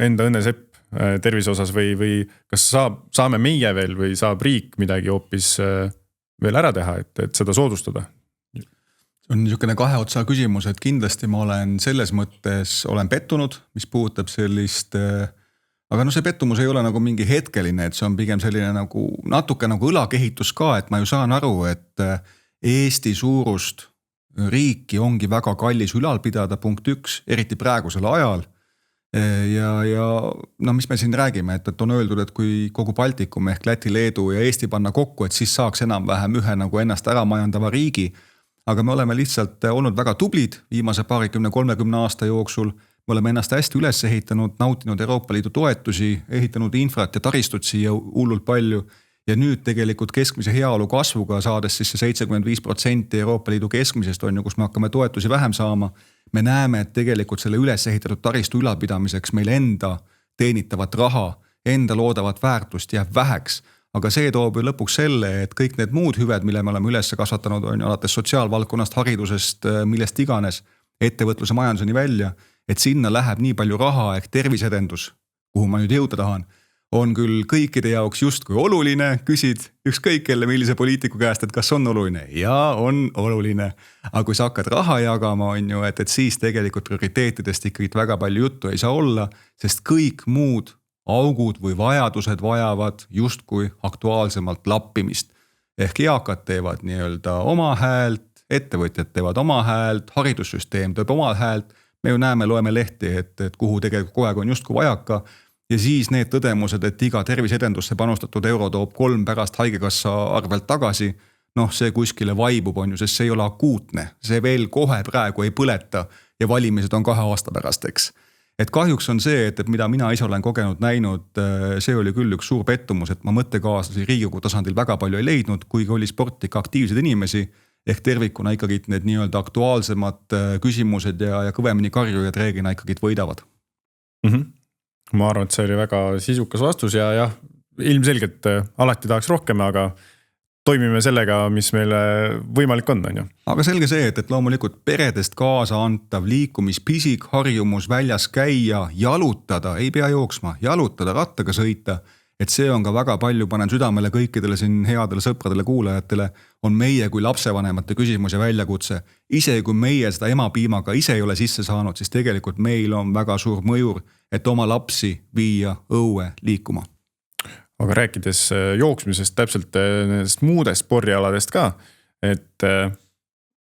enda õnnesepp tervise osas või kas saame meie veel või saab riik midagi hoopis veel ära teha, et seda soodustada? On niisugune kahe otsa küsimus, et kindlasti ma olen selles mõttes pettunud, mis puudutab sellist, aga see pettumus ei ole nagu mingi hetkeline, et see on pigem selline nagu natuke nagu õlakehitus ka, et ma ju saan aru, et Eesti suurust riiki ongi väga kallis ülal pidada, punkt 1, eriti praegusel ajal. Ja mis me siin räägime, et on öeldud, et kui kogu Baltikum ehk Läti, Leedu ja Eesti panna kokku, et siis saaks enam-vähem ühe nagu ennast ära majandava riigi. Aga me oleme lihtsalt olnud väga tublid viimase 20-30 aasta jooksul. Me oleme ennast hästi üles ehitanud, nautinud Euroopa Liidu toetusi, ehitanud infrat ja taristut siia hullult palju. Ja nüüd tegelikult keskmise heaolu kasvuga saades siis see 75% Euroopa Liidu keskmisest on ju, kus me hakkame toetusi vähem saama. Me näeme, et tegelikult selle üles ehitatud taristu ülalpidamiseks meil enda teenitavat raha, enda loodavat väärtust jääb väheks. Aga see toob ju lõpuks selle, et kõik need muud hüved, mille me oleme üles kasvatanud, on alates sotsiaalvaldkonnast, haridusest, millest iganes, ettevõtluse majanduseni välja, et sinna läheb nii palju raha ehk tervisedendus, kuhu ma nüüd jõuda tahan, on küll kõikide jaoks justkui oluline, küsid ükskõik kelle millise poliitiku käest, et kas on oluline? Ja on oluline. Aga kui sa hakkad raha jagama, on ju, et siis tegelikult prioriteetidest ikkagi väga palju juttu ei saa olla, sest kõik muud augud või vajadused vajavad justkui aktuaalsemalt lappimist. Ehk eakad teevad nii-öelda oma häält, ettevõtjad teevad oma häält, haridussüsteem teeb oma häält. Me ju näeme, loeme lehti, et kuhu tegelikult kogu aeg on justkui vajaka. Ja siis need tõdemused, et iga tervisedendusse panustatud euro toob 3 pärast haigekassa arvelt tagasi, see kuskile vaibub on ju, sest see ei ole akuutne. See veel kohe praegu ei põleta ja valimised on 2 aasta pärast, eks. Et kahjuks on see, et mida mina ise olen kogenud näinud, see oli küll üks suur pettumus, et ma mõttekaaslasi Riigikogu tasandil väga palju ei leidnud, kuigi oli sporti ka aktiivseid inimesi, ehk tervikuna ikkagi need nii-öelda aktuaalsemad küsimused ja kõvemini karjujad reeglina ikkagi võidavad. Ma arvan, et see oli väga sisukas vastus ja ilmselgelt alati tahaks rohkem, aga toimime sellega, mis meile võimalik on ju. Aga selge see, et loomulikult peredest kaasa antav liikumispisik, harjumus väljas käia, jalutada, ei pea jooksma, jalutada, rattaga sõita, et see on ka väga palju, panen südamele kõikidele siin headele sõpradele, kuulajatele, on meie kui lapsevanemate küsimus ja väljakutse. Ise kui meie seda emapiimaga ise ei ole sisse saanud, siis tegelikult meil on väga suur mõjur, et oma lapsi viia õue liikuma. Aga rääkides jooksmisest täpselt nendest muudest spordialadest ka, et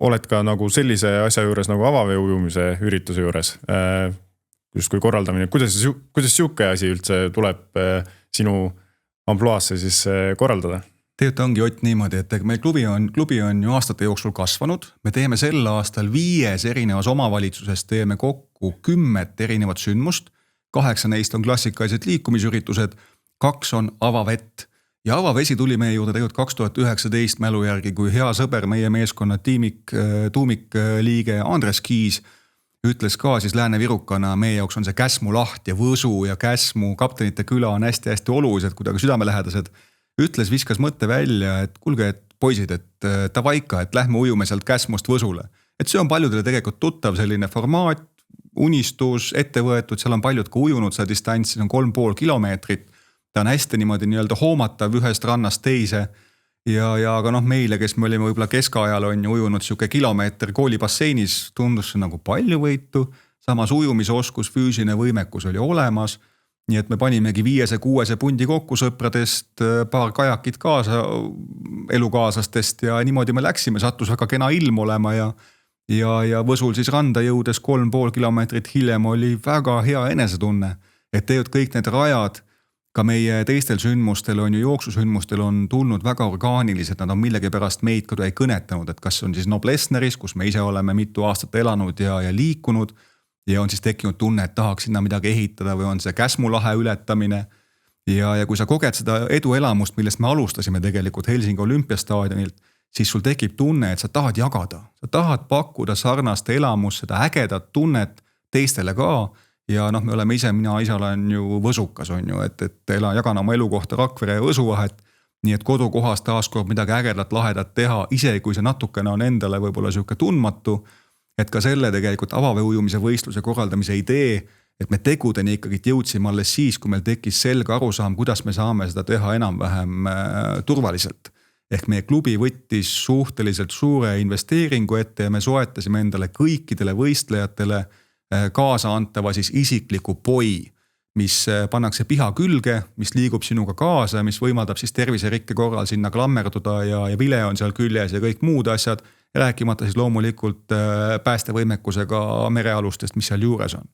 oled ka nagu sellise asja juures nagu avaveeujumise ürituse juures, just kui korraldamine, kuidas siuke asi üldse tuleb sinu ampluaasse siis korraldada? Tegelikult ongi Ott niimoodi, et meil klubi on ju aastate jooksul kasvanud. Me teeme sel aastal 5 erinevas omavalitsuses teeme kokku 10 erinevat sündmust. 8 neist on klassikalised liikumisüritused, 2 on avavett. Ja avavesi tuli meie juurde tegelikult 2019 mälu järgi, kui hea sõber, meie meeskonna tuumikliige Andres Kiis ütles ka siis Lääne-Virukana, meie jaoks on see Käsmu laht ja Võsu ja Käsmu kaptenite küla on hästi olulised, kuidagi südamelähedased. Ütles, viskas mõtte välja, et kuulge, et poisid, et tavaika, et lähme ujume sealt Käsmust Võsule. Et see on paljudele tegelikult tuttav selline formaat, unistus, ette võetud, seal on paljud ka ujunud, see distants on 3,5 kilomeetrit. Ta on hästi niimoodi nii-öelda hoomatav ühest rannast teise ja aga meile, kes me olime võib-olla keskajal on ju ujunud siuke kilomeeter koolibasseinis, tundus see nagu palju võitu, samas ujumisoskus, füüsiline võimekus oli olemas, nii et me panimegi 5-6 pundi kokku sõpradest, paar kajakit kaasa elukaaslastest ja niimoodi me läksime, sattus väga kena ilm olema ja Võsul siis randa jõudes 3,5 kilomeetrit hiljem oli väga hea enesetunne, et tegelikult kõik need rajad ka meie teistel sündmustel on ju jooksusündmustel on tulnud väga orgaanilised, nad on millegipärast meid ka ei kõnetanud, et kas on siis Noblessneris, kus me ise oleme mitu aastat elanud ja liikunud ja on siis tekkinud tunne, et tahaks sinna midagi ehitada või on see Käsmu lahe ületamine. Ja kui sa koged seda eduelamust, millest me alustasime tegelikult Helsingi olümpiastaadionilt, siis sul tekib tunne, et sa tahad jagada, sa tahad pakkuda sarnast elamust, seda ägedat tunnet teistele ka. Ja me oleme ise, mina ise olen ju Võsukas on ju, et jagan oma elukohta Rakvere ja Võsu vahet, nii et kodukohas taaskord midagi ägedat, lahedat teha, ise kui see natukene on endale võib-olla siuke tundmatu, et ka selle tegelikult avaveeujumise võistluse korraldamise idee, et me tegudeni ikkagi jõudsime alles siis, kui meil tekkis selge arusaam, kuidas me saame seda teha enam-vähem turvaliselt. Ehk meie klubi võttis suhteliselt suure investeeringu ette ja me soetasime endale kõikidele võistlejatele kaasa antava siis isikliku poi, mis pannakse piha külge, mis liigub sinuga kaasa, mis võimaldab siis terviserikke korral sinna klammerduda ja vile on seal küljes ja kõik muud asjad, rääkimata siis loomulikult päästevõimekusega merealustest, mis seal juures on.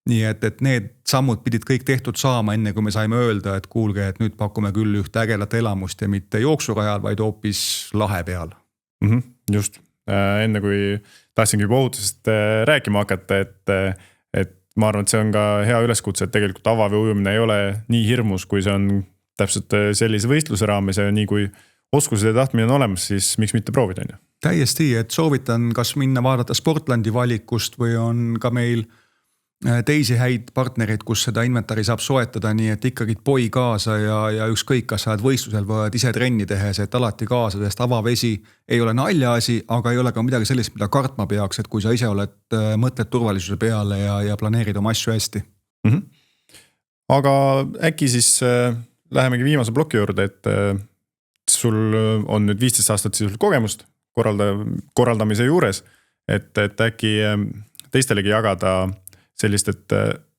Nii et need sammud pidid kõik tehtud saama enne, kui me saime öelda, et kuulge, et nüüd pakume küll üht ägedat elamust ja mitte jooksurajal, vaid hoopis lahe peal. Just. Enne kui tahtsingi juba ohutusest rääkima hakata, et ma arvan, et see on ka hea üleskutse, et tegelikult avaveeujumine ei ole nii hirmus, kui see on täpselt sellise võistluse raames ja nii kui oskused ja tahtmine on olemas, siis miks mitte proovida? Täiesti, et soovitan kas minna vaadata Sportlandi valikust või on ka meil teisi häid partnereid, kus seda inventari saab soetada, nii et ikkagi poi kaasa ja ükskõik, kas sa oled võistlusel või ise trenni tehes, et alati kaasa, sest avavesi ei ole naljaasi, aga ei ole ka midagi sellist, mida kartma peaks, et kui sa ise oled mõtled turvalisuse peale ja planeerid oma asju hästi. Aga äkki siis lähemegi viimase ploki juurde, et sul on nüüd 15 aastat sisuliselt kogemust korraldamise juures, et äkki teistelegi jagada sellist, et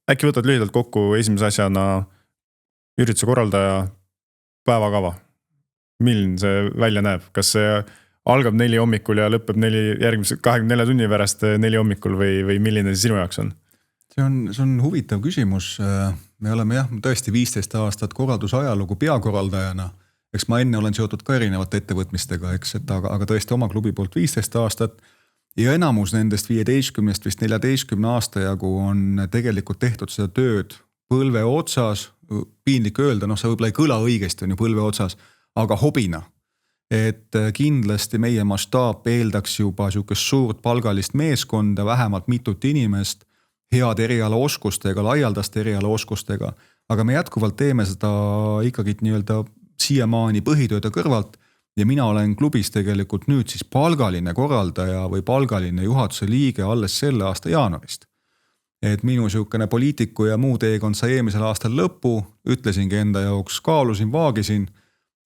äkki võtad lühidalt kokku esimese asjana ürituse korraldaja päevakava. Milline see välja näeb? Kas see algab 4 hommikul ja lõpeb järgmise 24 tunni pärast 4 hommikul või milline see sinu jaoks on? See on huvitav küsimus. Me oleme tõesti 15 aastat korraldusajalugu peakorraldajana. Eks ma enne olen seotud ka erinevate ettevõtmistega, aga tõesti oma klubi poolt 15 aastat. Ja enamus nendest 15 vist 14 aasta jagu on tegelikult tehtud seda tööd põlve otsas, piinlik öelda, see võib-olla ei kõla õigesti, on ju põlve otsas, aga hobina. Et kindlasti meie mastaap eeldaks juba siukest suurt palgalist meeskonda, vähemalt mitut inimest, head erialaoskustega, laialdaste erialaoskustega, aga me jätkuvalt teeme seda ikkagi nii-öelda siiamaani põhitööde kõrvalt. Ja mina olen klubis tegelikult nüüd siis palgaline korraldaja või palgaline juhatuse liige alles selle aasta jaanuarist. Et minu siukene poliitiku ja muu teekond sai eelmisel aastal lõppu, ütlesingi enda jaoks, kaalusin, vaagisin,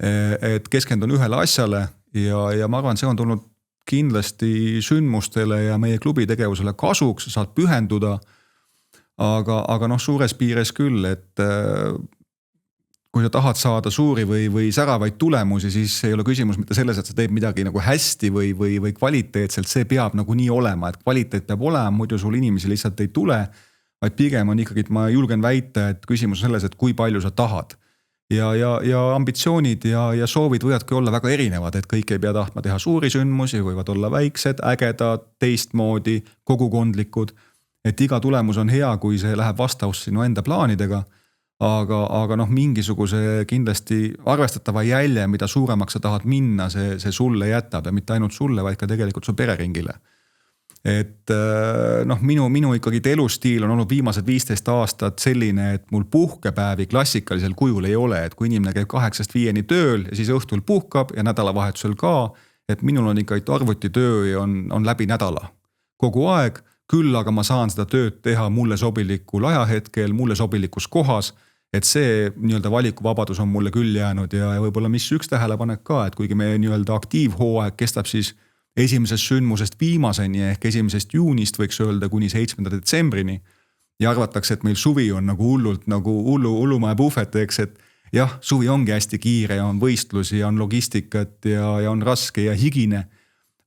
et keskendun ühele asjale ja ma arvan, see on tulnud kindlasti sündmustele ja meie klubi tegevusele kasuks, saad pühenduda, aga suures piires küll, et kui sa tahad saada suuri või säravaid tulemusi, siis ei ole küsimus mitte selles, et sa teed midagi nagu hästi või kvaliteetselt, see peab nagu nii olema, et kvaliteet peab olema, muidu sul inimesi lihtsalt ei tule, vaid pigem on ikkagi, et ma julgen väita, et küsimus on selles, et kui palju sa tahad. ja ambitsioonid ja soovid võivadki olla väga erinevad, et kõik ei pea tahtma teha suuri sündmusi, võivad olla väiksed, ägedad, teistmoodi, kogukondlikud. Et iga tulemus on hea, kui see läheb vastavusse sinu enda plaanidega, aga noh, mingisuguse kindlasti arvestatava jälje, mida suuremaks sa tahad minna, see sulle jätab ja mitte ainult sulle, vaid ka tegelikult su pereringile. Et noh, minu ikkagi elustiil on olnud viimased 15 aastat selline, et mul puhkepäevi klassikalisel kujul ei ole, et kui inimene käib 8-5 tööl ja siis õhtul puhkab ja nädalavahetusel ka, et minul on ikkagi arvutitöö ja on läbi nädala kogu aeg, küll aga ma saan seda tööd teha mulle sobilikul ajahetkel, mulle sobilikus kohas, et see nii-öelda valikuvabadus on mulle küll jäänud ja võib-olla mis üks tähelepanek ka, et kuigi meie nii-öelda aktiivhooaeg kestab siis esimesest sündmusest viimaseni ehk 1. juunist võiks öelda kuni 7. detsembrini ja arvatakse, et meil suvi on nagu hullult nagu hullumaja puhvet, eks, et jah, suvi ongi hästi kiire ja on võistlusi ja on logistikat ja on raske ja higine,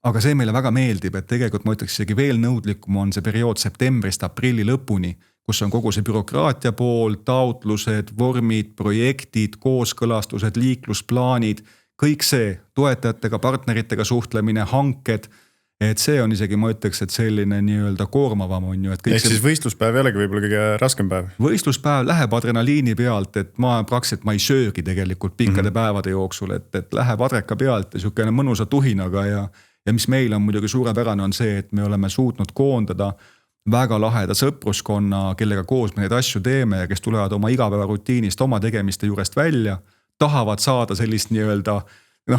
aga see meile väga meeldib, et tegelikult ma ütleks isegi veel nõudlikum on see periood septembrist aprilli lõpuni, kus on kogu see bürokraatia pool, taotlused, vormid, projektid, kooskõlastused, liiklusplaanid, kõik see toetajatega, partneritega suhtlemine, hanked, et see on isegi, ma ütleks, et selline nii-öelda koormavam on ju. Ehk siis võistluspäev jällegi võib-olla kõige raskem päev? Võistluspäev läheb adrenaliini pealt, et ma ei söögi tegelikult pikkade päevade jooksul, et läheb adreka pealt ja sihukene mõnusa tuhinaga ja mis meil on muidugi suurepärane on see, et me oleme suutnud koondada väga laheda sõpruskonna, kellega koos me neid asju teeme ja kes tulevad oma igapäeva rutiinist, oma tegemiste juurest välja, tahavad saada sellist nii-öelda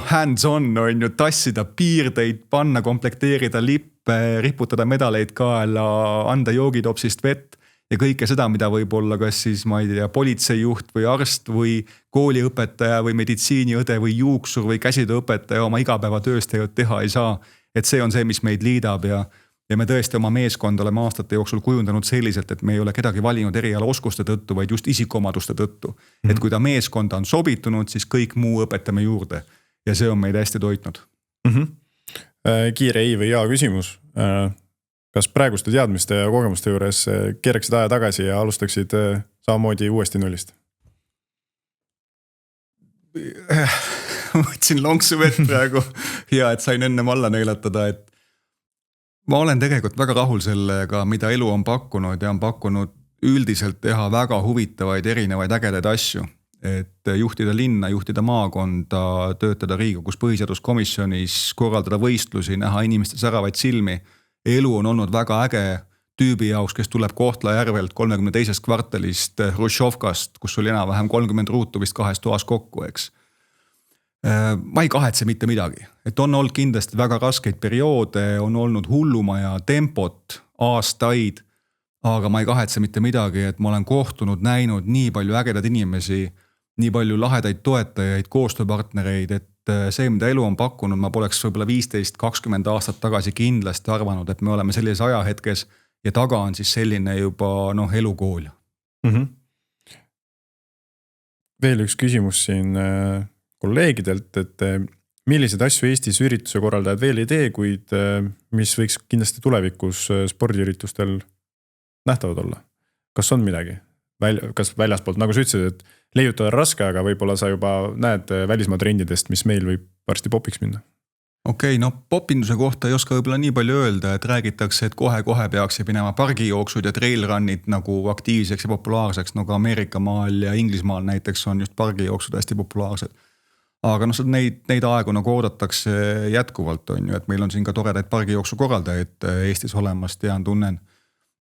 hands-on on ju, tassida piirdeid, panna, komplekteerida lippe, riputada medaleid kaela, anda joogitopsist vett ja kõike seda, mida võib-olla kas siis, ma ei tea, politseijuht või arst või kooliõpetaja või meditsiiniõde või juuksur või käsitööõpetaja oma igapäevatööst teha ei saa. Et see on see, mis meid liidab ja me tõesti oma meeskond oleme aastate jooksul kujundanud selliselt, et me ei ole kedagi valinud eriala oskuste tõttu, vaid just isikuomaduste tõttu. Et kui ta meeskonda on sobitunud, siis kõik muu õpetame juurde ja see on meid hästi toitnud. Kiire ei või jaa küsimus. Kas praeguste teadmiste ja kogemuste juures keeraksid aja tagasi ja alustaksid samamoodi uuesti nullist? Võtsin lonksu vett praegu. Hea, et sain enne alla neelatada, et ma olen tegelikult väga rahul sellega, mida elu on pakkunud ja on pakkunud üldiselt teha väga huvitavaid erinevaid ägedaid asju. Et juhtida linna, juhtida maakonda, töötada Riigikogus põhiseaduskomisjonis, korraldada võistlusi, näha inimeste säravaid silmi. Elu on olnud väga äge tüübi jaoks, kes tuleb Kohtla-Järvelt 32. kvartalist Hruštšovkast, kus oli enam-vähem 30 ruutu vist 2 toas kokku, eks. Ma ei kahetse mitte midagi, et on olnud kindlasti väga raskeid perioode, on olnud hullumaja tempot aastaid, aga ma ei kahetse mitte midagi, et ma olen kohtunud, näinud nii palju ägedad inimesi, nii palju lahedaid toetajaid, koostööpartnereid, et see, mida elu on pakkunud, ma poleks võib-olla 15-20 aastat tagasi kindlasti arvanud, et me oleme sellises ajahetkes ja taga on siis selline juba elukool. Veel üks küsimus siin kolleegidelt, et milliseid asju Eestis ürituse korraldajad veel ei tee, kuid mis võiks kindlasti tulevikus spordiüritustel nähtavad olla? Kas on midagi? Kas väljaspoolt, nagu sa ütlesid, et leiutada raske, aga võib-olla sa juba näed välismaa trendidest, mis meil võib varsti popiks minna? Okei, popinduse kohta ei oska võib-olla nii palju öelda, et räägitakse, et kohe peaks minema pargijooksud ja trailrunnid nagu aktiivseks ja populaarseks, nagu Ameerika maal ja Inglismaal näiteks on just pargijooksud hästi populaarsed. Aga neid aegu nagu oodatakse jätkuvalt on ju, et meil on siin ka toredaid pargijooksu korraldajaid Eestis olemas, tean, tunnen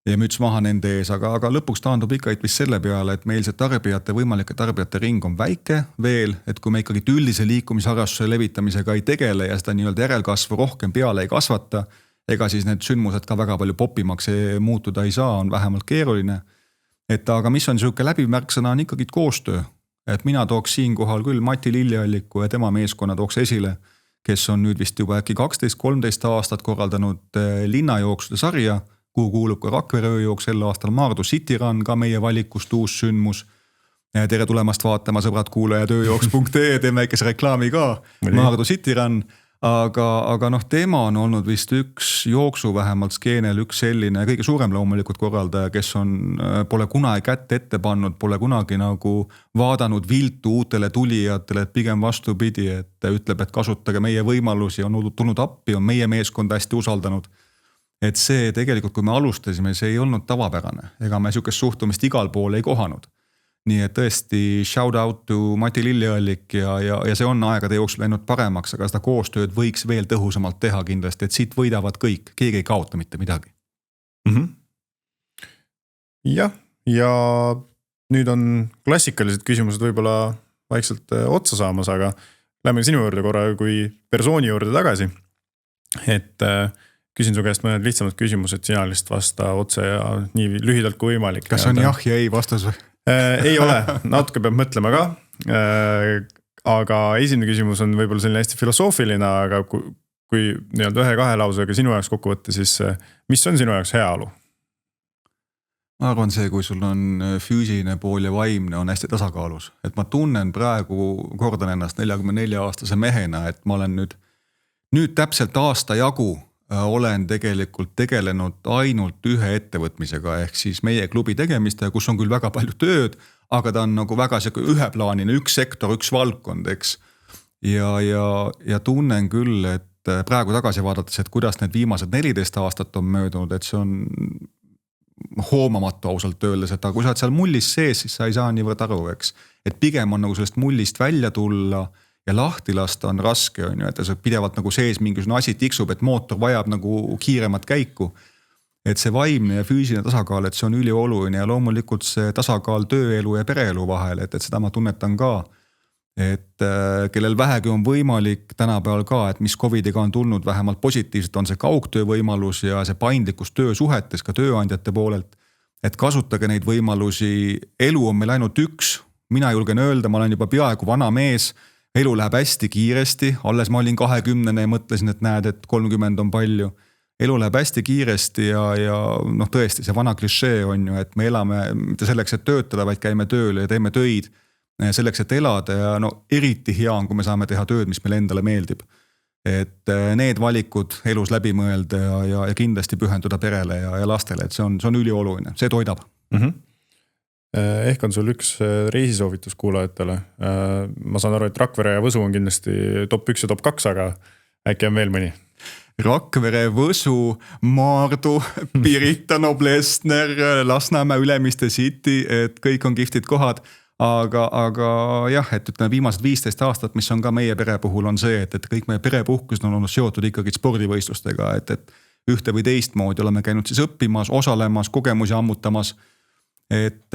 ja müts maha nende ees, aga lõpuks taandub ikka vist selle peale, et meil see võimalike tarbijate ring on väike veel, et kui me ikkagi üldise liikumisharrastuse levitamisega ei tegele ja seda nii-öelda järelkasvu rohkem peale ei kasvata, ega siis need sündmused ka väga palju popimaks muutuda ei saa, on vähemalt keeruline. Et aga mis on siuke läbimärksõna on ikkagi koostöö. Et mina tooks siinkohal küll Mati Lillealliku ja tema meeskonna tooks esile, kes on nüüd vist juba äkki 12-13 aastat korraldanud linnajooksude sarja, kuhu kuulub ka Rakvere ööjooks sel aastal Maardu City Run, ka meie valikust uus sündmus. Tere tulemast vaatama, sõbrad kuulajad, ööjooks.ee, teeme väikese reklaami ka, Maardu City Run. aga noh, tema on olnud vist üks jooksu vähemalt skeenel üks selline kõige suurem loomulikult korraldaja, kes pole kunagi kätt ette pannud, pole kunagi nagu vaadanud viltu uutele tulijatele, et pigem vastupidi, et ütleb, et kasutage meie võimalusi, on tulnud appi, on meie meeskonda hästi usaldanud. Et see tegelikult, kui me alustasime, see ei olnud tavapärane, ega me sihukest suhtumist igal pool ei kohanud. Nii et tõesti shout out to Mati Lilleallik ja see on aegade jooksul läinud paremaks, aga seda koostööd võiks veel tõhusamalt teha kindlasti, et siit võidavad kõik, keegi ei kaota mitte midagi. Jah, ja nüüd on klassikalised küsimused võib-olla vaikselt otsa saamas, aga lähme sinu juurde korra kui persooni juurde tagasi. Et küsin su käest mõned lihtsamad küsimused, sina lihtsalt vasta otse ja nii lühidalt kui võimalik. Kas on jah ja ei vastus või? Ei ole, natuke peab mõtlema ka, aga esimene küsimus on võib-olla selline hästi filosoofiline, aga kui nii-öelda 1-2 lausega sinu jaoks kokku võtta, siis mis on sinu jaoks heaolu? Ma arvan see, kui sul on füüsiline pool ja vaimne on hästi tasakaalus, et ma tunnen praegu, kordan ennast 44-aastase mehena, et ma olen nüüd täpselt aasta jagu olen tegelikult tegelenud ainult ühe ettevõtmisega ehk siis meie klubi tegemiste, kus on küll väga palju tööd, aga ta on nagu väga üheplaanine, üks sektor, üks valdkond, eks. Ja tunnen küll, et praegu tagasi vaadates, et kuidas need viimased 14 aastat on möödunud, et see on hoomamatu ausalt öeldes, et kui sa oled seal mullis sees, siis sa ei saa niivõrd aru, eks. Et pigem on nagu sellest mullist välja tulla ja lahti lasta on raske, on ju, et see pidevalt nagu sees mingisugune asi tiksub, et mootor vajab nagu kiiremat käiku. Et see vaimne ja füüsiline tasakaal, et see on ülioluline ja loomulikult see tasakaal tööelu ja pereelu vahel, et seda ma tunnetan ka. Et kellel vähegi on võimalik tänapäeval ka, et mis COVIDiga on tulnud vähemalt positiivselt, on see kaugtöö võimalus ja see paindlikkus töösuhetes ka tööandjate poolelt. Et kasutage neid võimalusi, elu on meil ainult üks, mina julgen öelda, ma olen juba peaaegu vana mees, elu läheb hästi kiiresti, alles ma olin 20 ja mõtlesin, et näed, et 30 on palju. Elu läheb hästi kiiresti ja noh tõesti see vana klišee on ju, et me elame mitte selleks, et töötada, vaid käime tööle ja teeme töid selleks, et elada ja no eriti hea on, kui me saame teha tööd, mis meile endale meeldib. Et need valikud elus läbi mõelda ja kindlasti pühenduda perele ja lastele, et see on ülioluline, see toidab. Ehk on sul üks reisisoovitus kuulajatele. Ma saan aru, et Rakvere ja Võsu on kindlasti top 1 ja top 2, aga äkki on veel mõni? Rakvere, Võsu, Maardu, Pirita, Noblessner, Lasnamäe, Ülemiste City, et kõik on kihvtid kohad. Aga jah, et ütleme viimased 15 aastat, mis on ka meie pere puhul on see, et kõik meie perepuhkused on olnud seotud ikkagi spordivõistlustega, et ühte või teist moodi oleme käinud siis õppimas, osalemas, kogemusi ammutamas. Et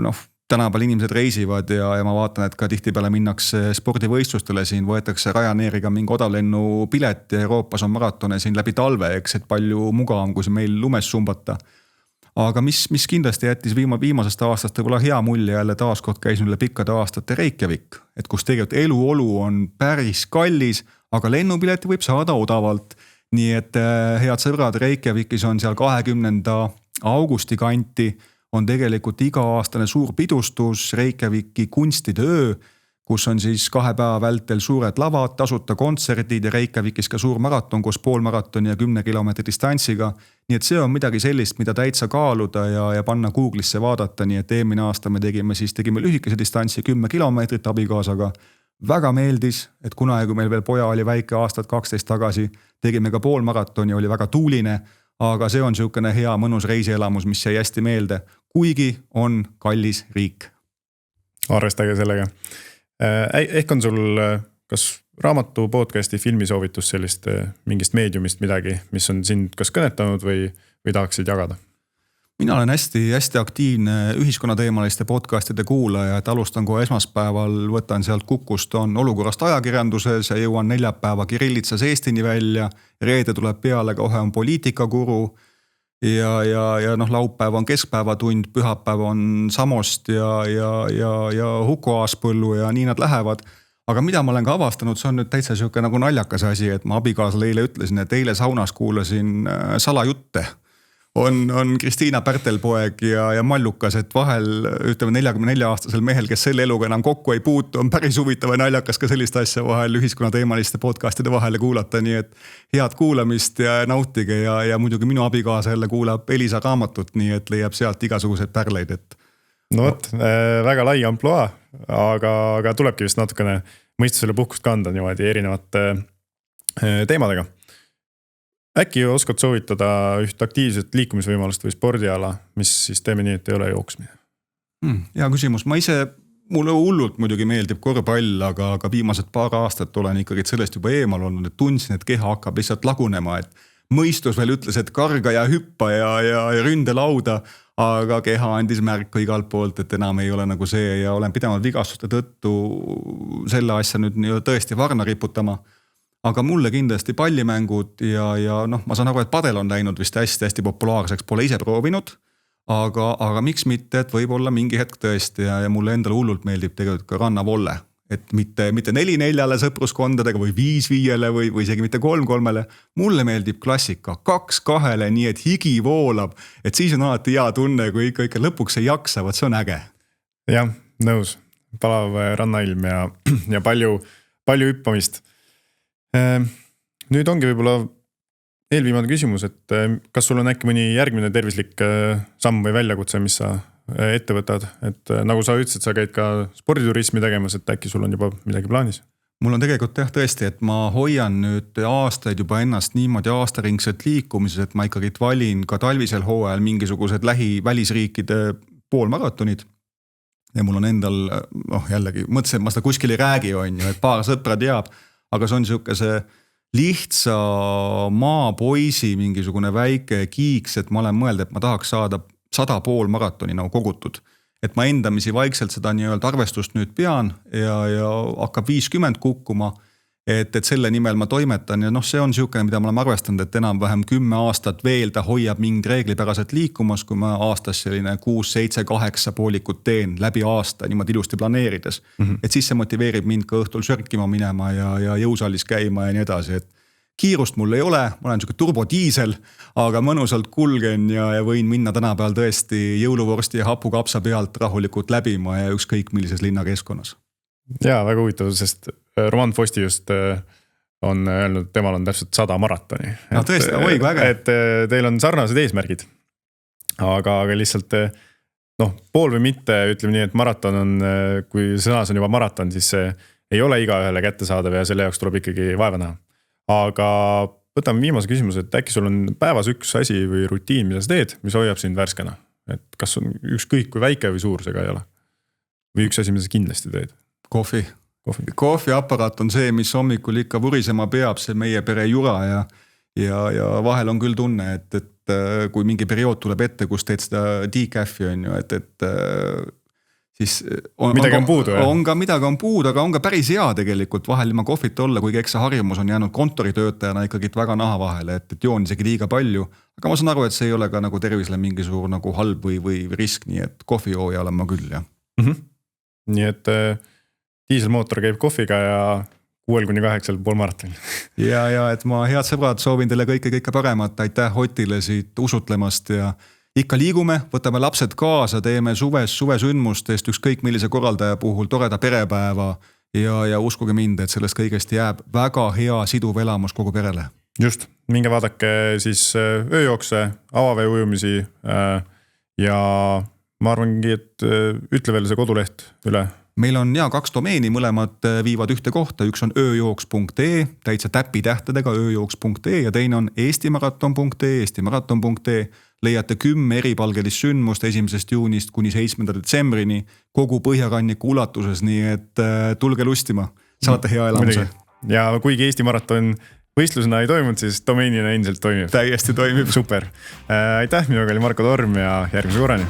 noh, tänapäeval inimesed reisivad ja ma vaatan, et ka tihtipeale minnakse spordivõistlustele siin, võetakse Ryanairiga mingi odavlennu pilet ja Euroopas on maratone siin läbi talve, eks, et palju mugavam, kui see meil lumes sumbata. Aga mis kindlasti jättis viimasest aastast võib-olla hea mulje jälle taaskord käisin üle pikkade aastate Reykjavik, et kus tegelikult eluolu on päris kallis, aga lennupileti võib saada odavalt. Nii et head sõbrad, Reykjavikis on seal 20. augusti kanti, on tegelikult iga-aastane suur pidustus Reykjaviki kunstide öö, kus on siis 2 päeva vältel suured lavad, tasuta kontserdid ja Reykjavikis ka suur maraton koos poolmaratoni ja 10 kilomeetri distantsiga. Nii et see on midagi sellist, mida täitsa kaaluda ja panna Google'isse vaadata, nii et eelmine aasta me tegime lühikese distantsi 10 kilomeetrit abikaasaga. Väga meeldis, et kunagi, kui meil veel poja oli väike aastat 12 tagasi, tegime ka poolmaratoni, oli väga tuuline, aga see on niisugune hea mõnus reisielamus, mis jäi hästi meelde, kuigi on kallis riik. Arvestage sellega. Ehk on sul kas raamatu, podcasti, filmisoovitus sellist mingist meediumist midagi, mis on sind kas kõnetanud või tahaksid jagada? Mina olen hästi aktiivne ühiskonnateemaliste podcastide kuulaja, et alustan kohe esmaspäeval, võtan sealt Kukust, on olukorrast ajakirjanduses ja jõuan neljapäeva Kirillitsas Eestini välja, reede tuleb peale, kohe on poliitikakuru ja noh, laupäev on keskpäevatund, pühapäev on Samost ja Huko Aaspõllu ja nii nad lähevad. Aga mida ma olen ka avastanud, see on nüüd täitsa siuke nagu naljakas asi, et ma abikaasale eile ütlesin, et eile saunas kuulasin salajutte on Kristiina Pärtelpoeg ja Mallukas, et vahel ütleme 44-aastasel mehel, kes selle eluga enam kokku ei puutu, on päris huvitav ja naljakas ka sellist asja vahel ühiskonnateemaliste podcastide vahele kuulata, nii et head kuulamist ja nautige ja muidugi minu abikaasa jälle kuulab Elisa raamatut, nii et leiab sealt igasuguseid pärleid, et. No võt, väga lai amploa, aga tulebki vist natukene mõistusele puhkust kanda niimoodi erinevate teemadega. Äkki oskad soovitada üht aktiivset liikumisvõimalust või spordiala, mis siis teeme nii, et ei ole jooksmine? Hea küsimus, mulle hullult muidugi meeldib korvpall, aga viimased paar aastat olen ikkagi sellest juba eemal olnud, et tundsin, et keha hakkab lihtsalt lagunema, et mõistus veel ütles, et karga ja hüppa ja ründe lauda, aga keha andis märku igalt poolt, et enam ei ole nagu see ja olen pidanud vigastuste tõttu selle asja nüüd tõesti varna riputama. Aga mulle kindlasti pallimängud ja ma saan aru, et padel on läinud vist hästi populaarseks, pole ise proovinud, aga miks mitte, et võib-olla mingi hetk tõesti ja mulle endale hullult meeldib tegelikult ka rannavolle, et mitte 4-4 sõpruskondadega või 5-5 või isegi mitte 3-3, mulle meeldib klassika 2-2, nii et higi voolab, et siis on alati hea tunne, kui ikka lõpuks ei jaksa, vaat see on äge. Jah, nõus, palav rannailm ja palju hüppamist. Nüüd ongi võib-olla eelviimane küsimus, et kas sul on äkki mõni järgmine tervislik samm või väljakutse, mis sa ette võtad, et nagu sa ütlesid, sa käid ka sporditurismi tegemas, et äkki sul on juba midagi plaanis? Mul on tegelikult tõesti, et ma hoian nüüd aastaid juba ennast niimoodi aastaringselt liikumises, et ma ikkagi valin ka talvisel hooajal mingisugused välisriikide poolmaratonid. Ja mul on endal, jällegi, mõtlesin, et ma seda kuskil ei räägi, et paar sõpra teab, aga see on see lihtsa maapoisi mingisugune väike kiiks, et ma olen mõelnud, et ma tahaks saada 100 poolmaratoni nagu kogutud. Et ma endamisi vaikselt seda nii-öelda arvestust nüüd pean ja hakkab 50 kukkuma, et selle nimel ma toimetan ja see on siukene, mida ma olen arvestanud, et enam vähem 10 aastat veel ta hoiab mingid reeglipäraselt liikumas, kui ma aastas selline 6, 7, 8 poolikut teen läbi aasta niimoodi ilusti planeerides. Et siis see motiveerib mind ka õhtul sörkima minema ja jõusaalis käima ja nii edasi, et kiirust mul ei ole, ma olen siuke turbodiisel, aga mõnusalt kulgen ja võin minna tänapäeval tõesti jõuluvorsti ja hapukapsa pealt rahulikult läbima ja ükskõik millises linnakeskkonnas. Jaa, väga huvitav, sest Roman Fosti just on öelnud, et temal on täpselt 100 maratoni. No tõesti, oi, kui äge. Et teil on sarnased eesmärgid, aga lihtsalt pool või mitte, ütleme nii, et maraton on, kui sõnas on juba maraton, siis see ei ole igaühele kättesaadav ja selle jaoks tuleb ikkagi vaeva näha. Aga võtame viimase küsimuse, et äkki sul on päevas üks asi või rutiin, mida sa teed, mis hoiab sind värskena? Et kas on ükskõik kui väike või suur see ka ei ole? Või üks asi, mida sa kindlasti teed? Kohviaparaat on see, mis hommikul ikka vurisema peab, see meie pere jura ja vahel on küll tunne, et kui mingi periood tuleb ette, kus teed seda decaffi on ju, et siis midagi on puudu. Midagi on puudu, aga on ka päris hea tegelikult vahel ilma kohvit olla, kuigi eks see harjumus on jäänud kontoritöötajana ikkagi väga naha vahele, et joon isegi liiga palju. Aga ma saan aru, et see ei ole ka nagu tervisele mingi suur nagu halb või risk, nii et kohvijooja olen ma küll, jah. Nii et diiselmootor käib kohviga ja 6-8 poolmaratonil. ja et ma head sõbrad soovin teile kõike paremat, aitäh Otile siit usutlemast ja ikka liigume, võtame lapsed kaasa, teeme suvesündmustest ükskõik millise korraldaja puhul toreda perepäeva ja uskuge mind, et sellest kõigest jääb väga hea siduv elamus kogu perele. Just, minge vaadake siis ööjookse, avavee ujumisi ja ma arvangi, et ütle veel see koduleht üle. Meil on 2 domeeni, mõlemad viivad ühte kohta, üks on ööjooks.ee, täitsa täppitähtedega ööjooks.ee ja teine on eestimaraton.ee, leiate 10 eripalgelist sündmust 1. juunist kuni 7. detsembrini kogu Põhjaranniku ulatuses, nii et tulge lustima, saate hea elamuse. Ja kuigi Eesti maraton võistlusena ei toimunud, siis domeenina endiselt toimib. Täiesti toimib. Super. Aitäh, minuga oli Marko Torm ja järgmise korrani.